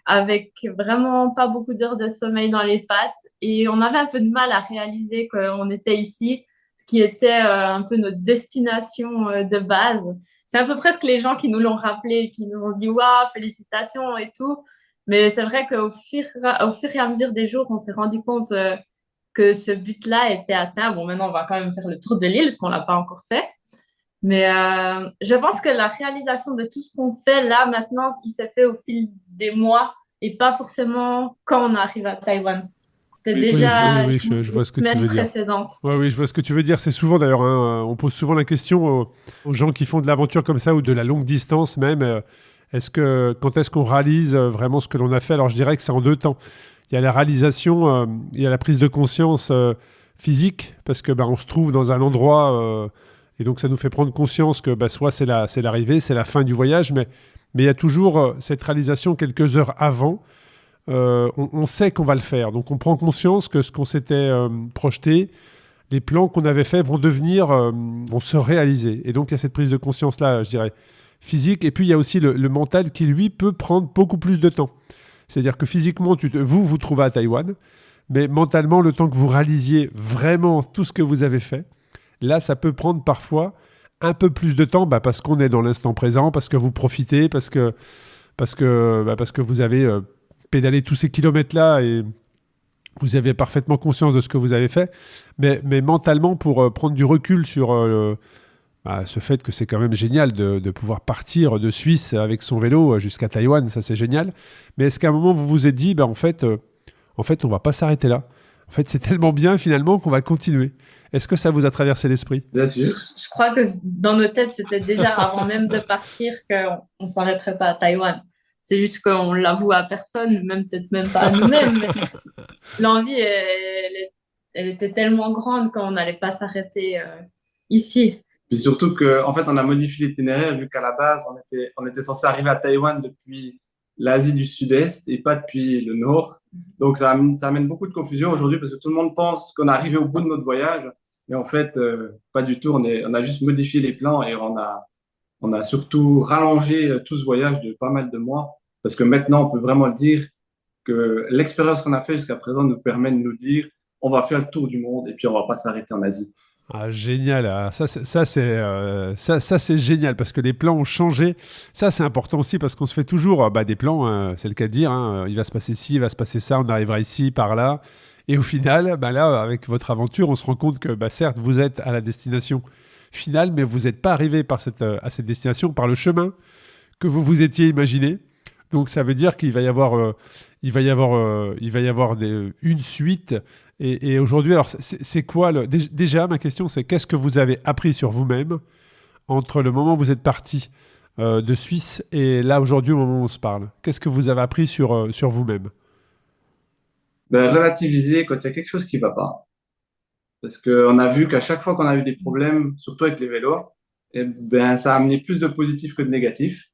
avec vraiment pas beaucoup d'heures de sommeil dans les pattes. Et on avait un peu de mal à réaliser qu'on était ici, ce qui était un peu notre destination de base. C'est un peu presque les gens qui nous l'ont rappelé, qui nous ont dit waouh, félicitations et tout. Mais c'est vrai au fur et à mesure des jours, on s'est rendu compte que ce but-là était atteint. Bon, maintenant, on va quand même faire le tour de l'île, ce qu'on l'a pas encore fait. Mais je pense que la réalisation de tout ce qu'on fait là, maintenant, il s'est fait au fil des mois et pas forcément quand on arrive à Taïwan. C'était Oui, déjà Oui, je vois les ce que tu semaines veux dire. précédentes. Oui, je vois ce que tu veux dire. C'est souvent d'ailleurs, on pose souvent la question aux gens qui font de l'aventure comme ça ou de la longue distance même. Quand est-ce qu'on réalise vraiment ce que l'on a fait? Alors je dirais que c'est en deux temps. Il y a la réalisation, il y a la prise de conscience physique, parce que on se trouve dans un endroit et donc ça nous fait prendre conscience que soit c'est l'arrivée, c'est la fin du voyage, mais il y a toujours cette réalisation quelques heures avant. On sait qu'on va le faire, donc on prend conscience que ce qu'on s'était projeté, les plans qu'on avait faits vont se réaliser. Et donc il y a cette prise de conscience-là, je dirais, physique, et puis il y a aussi le mental qui, lui, peut prendre beaucoup plus de temps. C'est-à-dire que physiquement, vous trouvez à Taïwan, mais mentalement, le temps que vous réalisiez vraiment tout ce que vous avez fait, là, ça peut prendre parfois un peu plus de temps, parce qu'on est dans l'instant présent, parce que vous profitez, parce que vous avez pédalé tous ces kilomètres-là et vous avez parfaitement conscience de ce que vous avez fait. Mais mentalement, pour prendre du recul sur ce fait que c'est quand même génial de pouvoir partir de Suisse avec son vélo jusqu'à Taïwan, ça c'est génial. Mais est-ce qu'à un moment vous vous êtes dit, en fait, on va pas s'arrêter là. En fait, c'est tellement bien finalement qu'on va continuer. Est-ce que ça vous a traversé l'esprit? Bien sûr. Je crois que dans nos têtes, c'était déjà avant même de partir qu'on ne s'arrêterait pas à Taïwan. C'est juste qu'on l'avoue à personne, même peut-être même pas à nous-mêmes. Mais l'envie, elle était tellement grande qu'on n'allait pas s'arrêter ici. Puis surtout qu'en fait, on a modifié l'itinéraire vu qu'à la base, on était censé arriver à Taïwan depuis l'Asie du Sud-Est et pas depuis le Nord. Donc, ça amène beaucoup de confusion aujourd'hui parce que tout le monde pense qu'on est arrivé au bout de notre voyage. Mais en fait, pas du tout. On a juste modifié les plans et on a surtout rallongé tout ce voyage de pas mal de mois. Parce que maintenant, on peut vraiment dire que l'expérience qu'on a fait jusqu'à présent nous permet de nous dire on va faire le tour du monde et puis on va pas s'arrêter en Asie. Ah, génial. Ça, c'est génial parce que les plans ont changé. Ça, c'est important aussi parce qu'on se fait toujours des plans, c'est le cas de dire. Il va se passer ci, il va se passer ça, on arrivera ici, par là. Et au final, là, avec votre aventure, on se rend compte que certes, vous êtes à la destination finale, mais vous n'êtes pas arrivé à cette destination par le chemin que vous vous étiez imaginé. Donc, ça veut dire qu'il va y avoir, une suite. Et aujourd'hui, alors, c'est quoi déjà, ma question, c'est qu'est-ce que vous avez appris sur vous-même entre le moment où vous êtes parti de Suisse et là, aujourd'hui, au moment où on se parle? Qu'est-ce que vous avez appris sur vous-même? Relativiser quand il y a quelque chose qui va pas. Parce qu'on a vu qu'à chaque fois qu'on a eu des problèmes, surtout avec les vélos, ça a amené plus de positifs que de négatifs.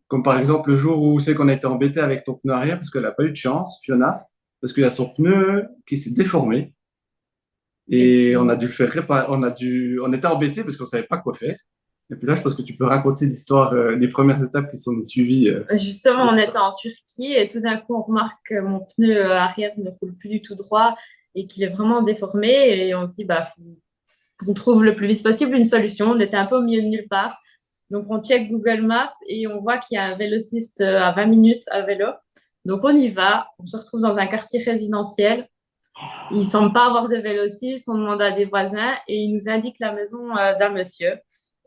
Comme par exemple le jour où c'est qu'on a été embêté avec ton pneu arrière parce qu'elle n'a pas eu de chance, Fiona, parce qu'il y a son pneu qui s'est déformé et on a dû le faire réparer. On était embêté parce qu'on savait pas quoi faire. Et puis là, je pense que tu peux raconter l'histoire, les premières étapes qui sont suivies. Justement, on était en Turquie et tout d'un coup, on remarque que mon pneu arrière ne roule plus du tout droit et qu'il est vraiment déformé. Et on se dit, faut qu'on trouve le plus vite possible une solution. On était un peu au milieu de nulle part. Donc, on check Google Maps et on voit qu'il y a un vélociste à 20 minutes à vélo. Donc, on y va. On se retrouve dans un quartier résidentiel. Il ne semble pas avoir de vélociste. On demande à des voisins et il nous indique la maison d'un monsieur.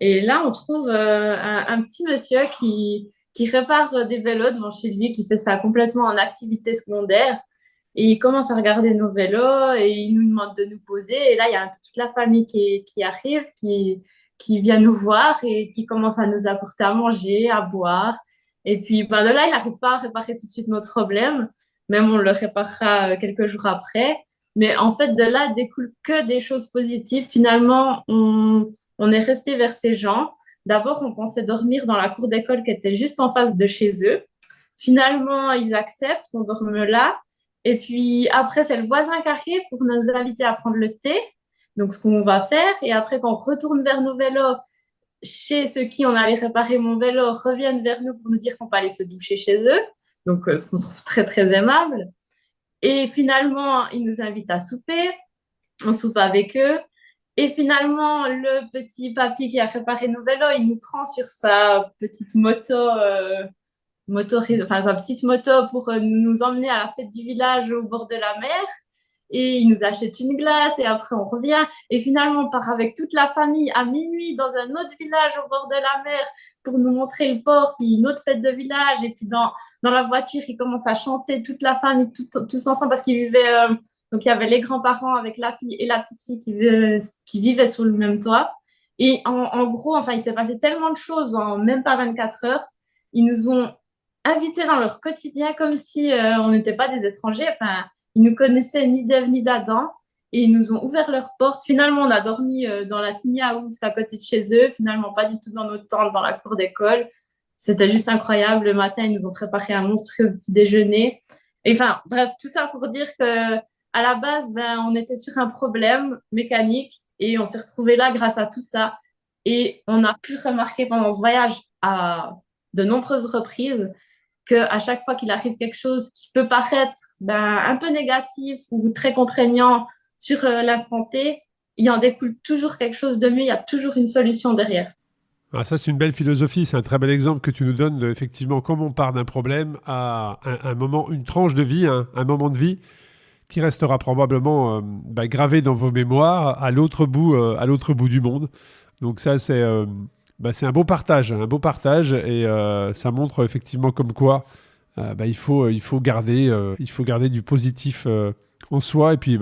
Et là, on trouve un petit monsieur qui répare des vélos devant chez lui, qui fait ça complètement en activité secondaire. Et il commence à regarder nos vélos et il nous demande de nous poser. Et là, il y a toute la famille qui arrive, qui vient nous voir et qui commence à nous apporter à manger, à boire. Et puis, ben, de là, il n'arrive pas à réparer tout de suite notre problème. Même on le réparera quelques jours après. Mais en fait, de là découle que des choses positives. Finalement, on est resté vers ces gens. D'abord, on pensait dormir dans la cour d'école qui était juste en face de chez eux. Finalement, ils acceptent qu'on dorme là. Et puis après, c'est le voisin qui arrive pour nous inviter à prendre le thé. Donc, ce qu'on va faire. Et après, quand on retourne vers nos vélos, chez ceux qui on allait réparer mon vélo, reviennent vers nous pour nous dire qu'on peut aller se doucher chez eux. Donc, ce qu'on trouve très, très aimable. Et finalement, ils nous invitent à souper. On soupe avec eux. Et finalement, le petit papy qui a réparé nos vélos, il nous prend sur sa petite moto motorisée, enfin sa petite moto pour nous emmener à la fête du village au bord de la mer. Et il nous achète une glace et après on revient. Et finalement, on part avec toute la famille à minuit dans un autre village au bord de la mer pour nous montrer le port, puis une autre fête de village. Et puis dans la voiture, ils commencent à chanter toute la famille, tous ensemble parce qu'ils vivaient. Donc il y avait les grands-parents avec la fille et la petite fille qui vivaient sous le même toit. Et en gros, enfin, il s'est passé tellement de choses en même pas 24 heures. Ils nous ont invités dans leur quotidien comme si on n'était pas des étrangers. Enfin, ils nous connaissaient ni d'Ève ni d'Adam et ils nous ont ouvert leurs portes. Finalement, on a dormi dans la tiny house à côté de chez eux. Finalement, pas du tout dans notre tente, dans la cour d'école. C'était juste incroyable. Le matin, ils nous ont préparé un monstrueux petit déjeuner. Et enfin, bref, tout ça pour dire que à la base, ben, on était sur un problème mécanique et on s'est retrouvé là grâce à tout ça. Et on a pu remarquer pendant ce voyage à de nombreuses reprises qu'à chaque fois qu'il arrive quelque chose qui peut paraître ben, un peu négatif ou très contraignant sur l'instant T, il en découle toujours quelque chose de mieux, il y a toujours une solution derrière. Ah, ça, c'est une belle philosophie. C'est un très bel exemple que tu nous donnes, effectivement, comme on part d'un problème à un moment, une tranche de vie, un moment de vie qui restera probablement gravé dans vos mémoires à l'autre bout du monde. Donc ça, c'est un beau partage, et ça montre effectivement comme quoi il faut garder du positif en soi, et puis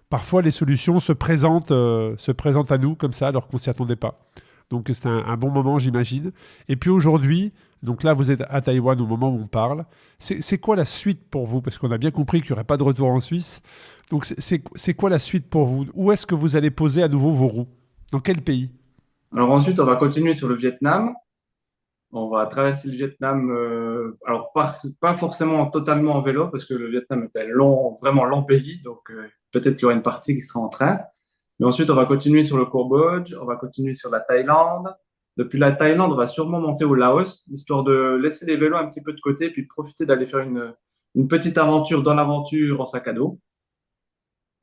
parfois les solutions se présentent à nous comme ça alors qu'on s'y attendait pas. Donc c'est un bon moment, j'imagine. Et puis aujourd'hui, donc là vous êtes à Taïwan au moment où on parle. C'est quoi la suite pour vous? Parce qu'on a bien compris qu'il n'y aurait pas de retour en Suisse. Donc c'est quoi la suite pour vous? Où est-ce que vous allez poser à nouveau vos roues? Dans quel pays? Alors ensuite, on va continuer sur le Vietnam. On va traverser le Vietnam, alors pas forcément totalement en vélo, parce que le Vietnam est un vraiment long pays, donc peut-être qu'il y aura une partie qui sera en train. Mais ensuite, on va continuer sur le Cambodge, on va continuer sur la Thaïlande. Depuis la Thaïlande, on va sûrement monter au Laos, histoire de laisser les vélos un petit peu de côté, puis de profiter d'aller faire une petite aventure dans l'aventure en sac à dos.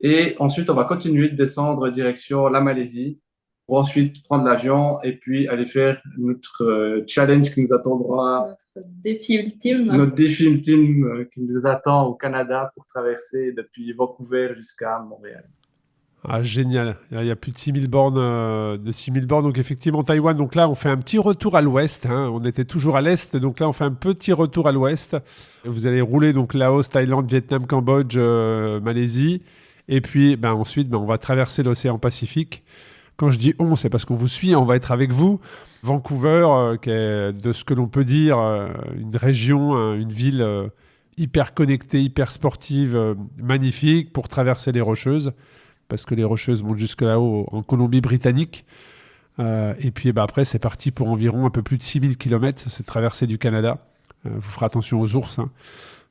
Et ensuite, on va continuer de descendre direction la Malaisie pour ensuite prendre l'avion et puis aller faire notre challenge qui nous attendra, notre défi ultime qui nous attend au Canada pour traverser depuis Vancouver jusqu'à Montréal. Ah, génial. Il y a plus de 6000 bornes, Donc effectivement, Taïwan, donc là, on fait un petit retour à l'ouest. On était toujours à l'est, donc là, on fait un petit retour à l'ouest. Vous allez rouler donc Laos, Thaïlande, Vietnam, Cambodge, Malaisie. Et puis ensuite, on va traverser l'océan Pacifique. Quand je dis on, c'est parce qu'on vous suit, on va être avec vous. Vancouver, qui est, de ce que l'on peut dire, une région, une ville hyper connectée, hyper sportive, magnifique pour traverser les Rocheuses, parce que les Rocheuses montent jusque là-haut en Colombie-Britannique. Et puis après, c'est parti pour environ un peu plus de 6000 km, cette traversée du Canada. Vous ferez attention aux ours.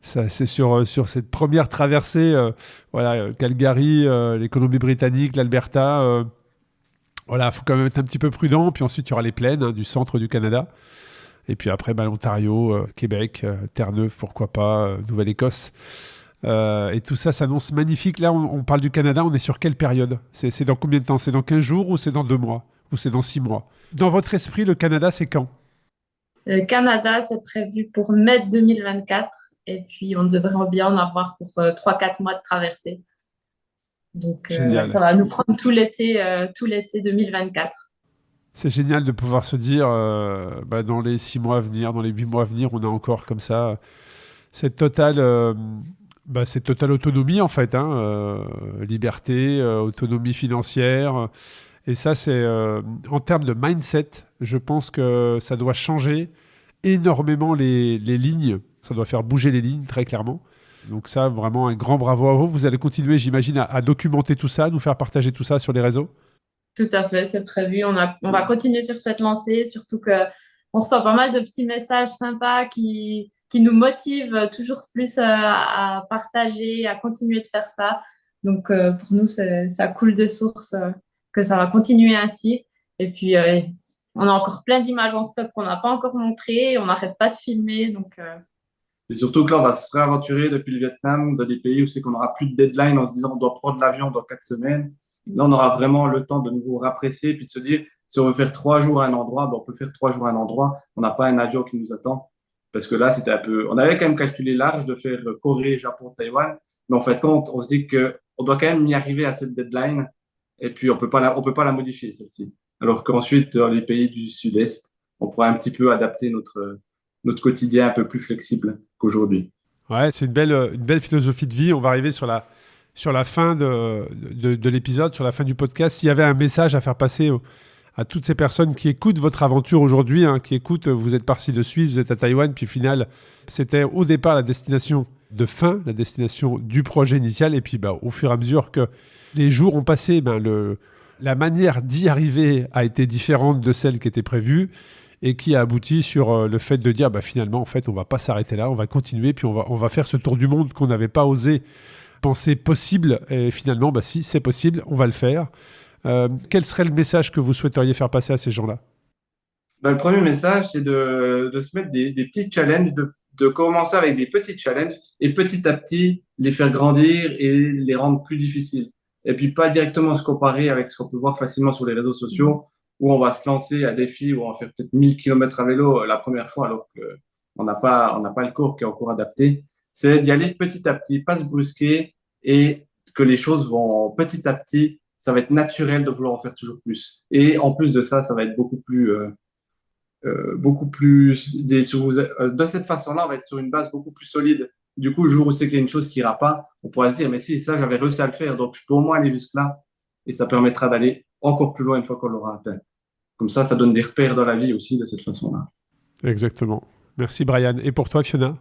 Ça, c'est sur cette première traversée, Calgary, les Colombies-Britanniques, l'Alberta. Il faut quand même être un petit peu prudent. Puis ensuite, il y aura les plaines du centre du Canada. Et puis après, l'Ontario, Québec, Terre-Neuve, pourquoi pas, Nouvelle-Écosse. Et tout ça s'annonce magnifique. Là, on parle du Canada. On est sur quelle période? C'est dans combien de temps? C'est dans 15 jours ou c'est dans 2 mois? Ou c'est dans 6 mois? Dans votre esprit, le Canada, c'est quand? Le Canada, c'est prévu pour mai 2024. Et puis, on devrait bien en avoir pour 3-4 mois de traversée. Donc, ça va nous prendre tout l'été 2024. C'est génial de pouvoir se dire, dans les 6 mois à venir, dans les 8 mois à venir, on a encore comme ça cette totale C'est totale autonomie en fait, hein, liberté, autonomie financière. Et ça, c'est en termes de mindset, je pense que ça doit changer énormément les lignes. Ça doit faire bouger les lignes très clairement. Donc ça, vraiment un grand bravo à vous. Vous allez continuer, j'imagine, à documenter tout ça, nous faire partager tout ça sur les réseaux. Tout à fait, c'est prévu. On va continuer sur cette lancée, surtout que on reçoit pas mal de petits messages sympas qui nous motivent toujours plus à partager, à continuer de faire ça. Donc, pour nous, ça coule de source que ça va continuer ainsi. Et puis, on a encore plein d'images en stock qu'on n'a pas encore montrées. On n'arrête pas de filmer. Donc, Et surtout que là, on va se réaventurer depuis le Vietnam, dans des pays où c'est qu'on n'aura plus de deadline en se disant on doit prendre l'avion dans 4 semaines. Là, on aura vraiment le temps de nous rapresser puis de se dire si on veut faire 3 jours à un endroit, on peut faire 3 jours à un endroit. On n'a pas un avion qui nous attend. Parce que là, c'était un peu. On avait quand même calculé large de faire Corée, Japon, Taïwan. Mais en fait, compte, on se dit qu'on doit quand même y arriver à cette deadline. Et puis, on peut pas la modifier, celle-ci. Alors qu'ensuite, dans les pays du Sud-Est, on pourra un petit peu adapter notre quotidien un peu plus flexible qu'aujourd'hui. Ouais, c'est une belle philosophie de vie. On va arriver sur la fin de l'épisode, sur la fin du podcast. S'il y avait un message à faire passer à toutes ces personnes qui écoutent votre aventure aujourd'hui, hein, qui écoutent, vous êtes parti de Suisse, vous êtes à Taïwan, puis au final, c'était au départ la destination de fin, la destination du projet initial. Et puis au fur et à mesure que les jours ont passé, la manière d'y arriver a été différente de celle qui était prévue et qui a abouti sur le fait de dire finalement, en fait, on ne va pas s'arrêter là, on va continuer, puis on va faire ce tour du monde qu'on n'avait pas osé penser possible. Et finalement, si c'est possible, on va le faire. Quel serait le message que vous souhaiteriez faire passer à ces gens-là? Le premier message, c'est de se mettre des petits challenges, de commencer avec des petits challenges et petit à petit les faire grandir et les rendre plus difficiles. Et puis pas directement se comparer avec ce qu'on peut voir facilement sur les réseaux sociaux où on va se lancer à défi, où on va faire peut-être 1000 km à vélo la première fois alors qu'on n'a pas le corps qui est encore adapté. C'est d'y aller petit à petit, pas se brusquer et que les choses vont petit à petit. Ça va être naturel de vouloir en faire toujours plus. Et en plus de ça, ça va être beaucoup plus de cette façon-là, on va être sur une base beaucoup plus solide. Du coup, le jour où c'est qu'il y a une chose qui ira pas, on pourra se dire, mais si, ça, j'avais réussi à le faire, donc je peux au moins aller jusque-là. Et ça permettra d'aller encore plus loin une fois qu'on l'aura atteint. Comme ça donne des repères dans la vie aussi de cette façon-là. Exactement. Merci, Brian. Et pour toi, Fiona?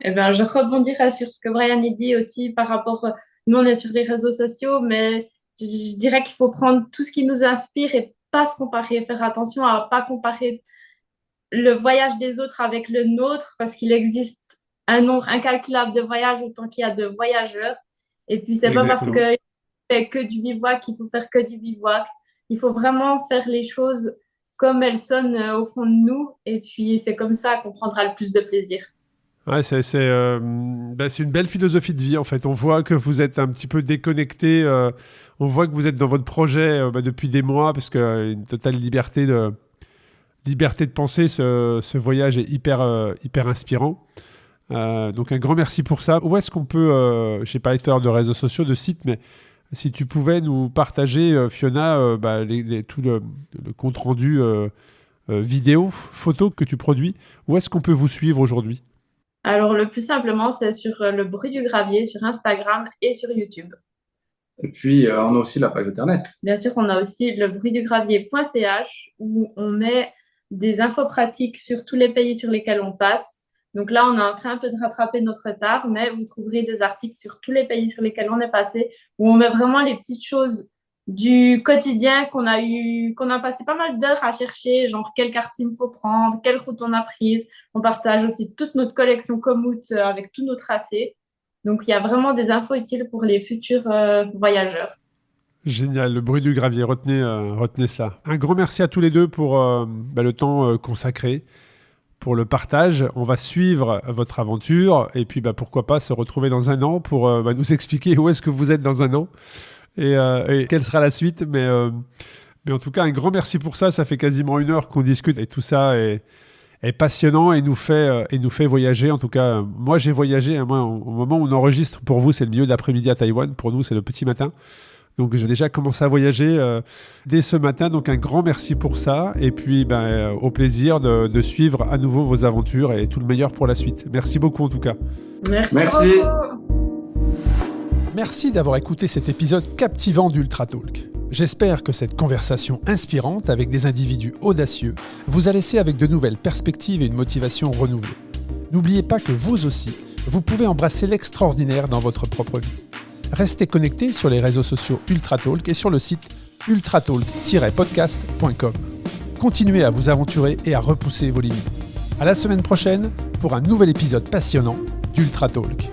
eh ben, je rebondirai sur ce que Brian a dit aussi par rapport. Nous, on est sur les réseaux sociaux, mais je dirais qu'il faut prendre tout ce qui nous inspire et pas se comparer, faire attention à pas comparer le voyage des autres avec le nôtre, parce qu'il existe un nombre incalculable de voyages autant qu'il y a de voyageurs. Et puis, c'est pas parce qu'il fait que du bivouac qu'il faut faire que du bivouac. Il faut vraiment faire les choses comme elles sonnent au fond de nous. Et puis, c'est comme ça qu'on prendra le plus de plaisir. Ouais, c'est une belle philosophie de vie, en fait. On voit que vous êtes un petit peu déconnecté. On voit que vous êtes dans votre projet depuis des mois, parce qu'il y a une totale liberté de penser. Ce voyage est hyper inspirant. Donc, un grand merci pour ça. Où est-ce qu'on peut, je n'ai pas tout à l'heure de réseaux sociaux, de sites, mais si tu pouvais nous partager, Fiona, tout le compte-rendu vidéo, photo que tu produis, où est-ce qu'on peut vous suivre aujourd'hui? Alors, le plus simplement, c'est sur le bruit du gravier, sur Instagram et sur YouTube. Et puis, on a aussi la page internet. Bien sûr, on a aussi lebruitdugravier.ch où on met des infos pratiques sur tous les pays sur lesquels on passe. Donc là, on est en train un peu de rattraper notre retard, mais vous trouverez des articles sur tous les pays sur lesquels on est passé, où on met vraiment les petites choses du quotidien qu'on a passé pas mal d'heures à chercher, genre quel quartier il faut prendre, quelle route on a prise. On partage aussi toute notre collection Komoot avec tous nos tracés. Donc, il y a vraiment des infos utiles pour les futurs voyageurs. Génial, le bruit du gravier, retenez ça. Un grand merci à tous les deux pour le temps consacré, pour le partage. On va suivre votre aventure et puis pourquoi pas se retrouver dans un an pour nous expliquer où est-ce que vous êtes dans un an et quelle sera la suite. Mais en tout cas, un grand merci pour ça. Ça fait quasiment 1 heure qu'on discute et tout ça est passionnant et nous fait voyager. En tout cas, moi, j'ai voyagé. Moi, au moment où on enregistre, pour vous, c'est le milieu d'après-midi à Taïwan. Pour nous, c'est le petit matin. Donc, j'ai déjà commencé à voyager dès ce matin. Donc, un grand merci pour ça. Et puis, au plaisir de suivre à nouveau vos aventures et tout le meilleur pour la suite. Merci beaucoup, en tout cas. Merci beaucoup. Merci d'avoir écouté cet épisode captivant d'Ultra Talk. J'espère que cette conversation inspirante avec des individus audacieux vous a laissé avec de nouvelles perspectives et une motivation renouvelée. N'oubliez pas que vous aussi, vous pouvez embrasser l'extraordinaire dans votre propre vie. Restez connectés sur les réseaux sociaux Ultra Talk et sur le site ultratalk-podcast.com. Continuez à vous aventurer et à repousser vos limites. À la semaine prochaine pour un nouvel épisode passionnant d'Ultra Talk.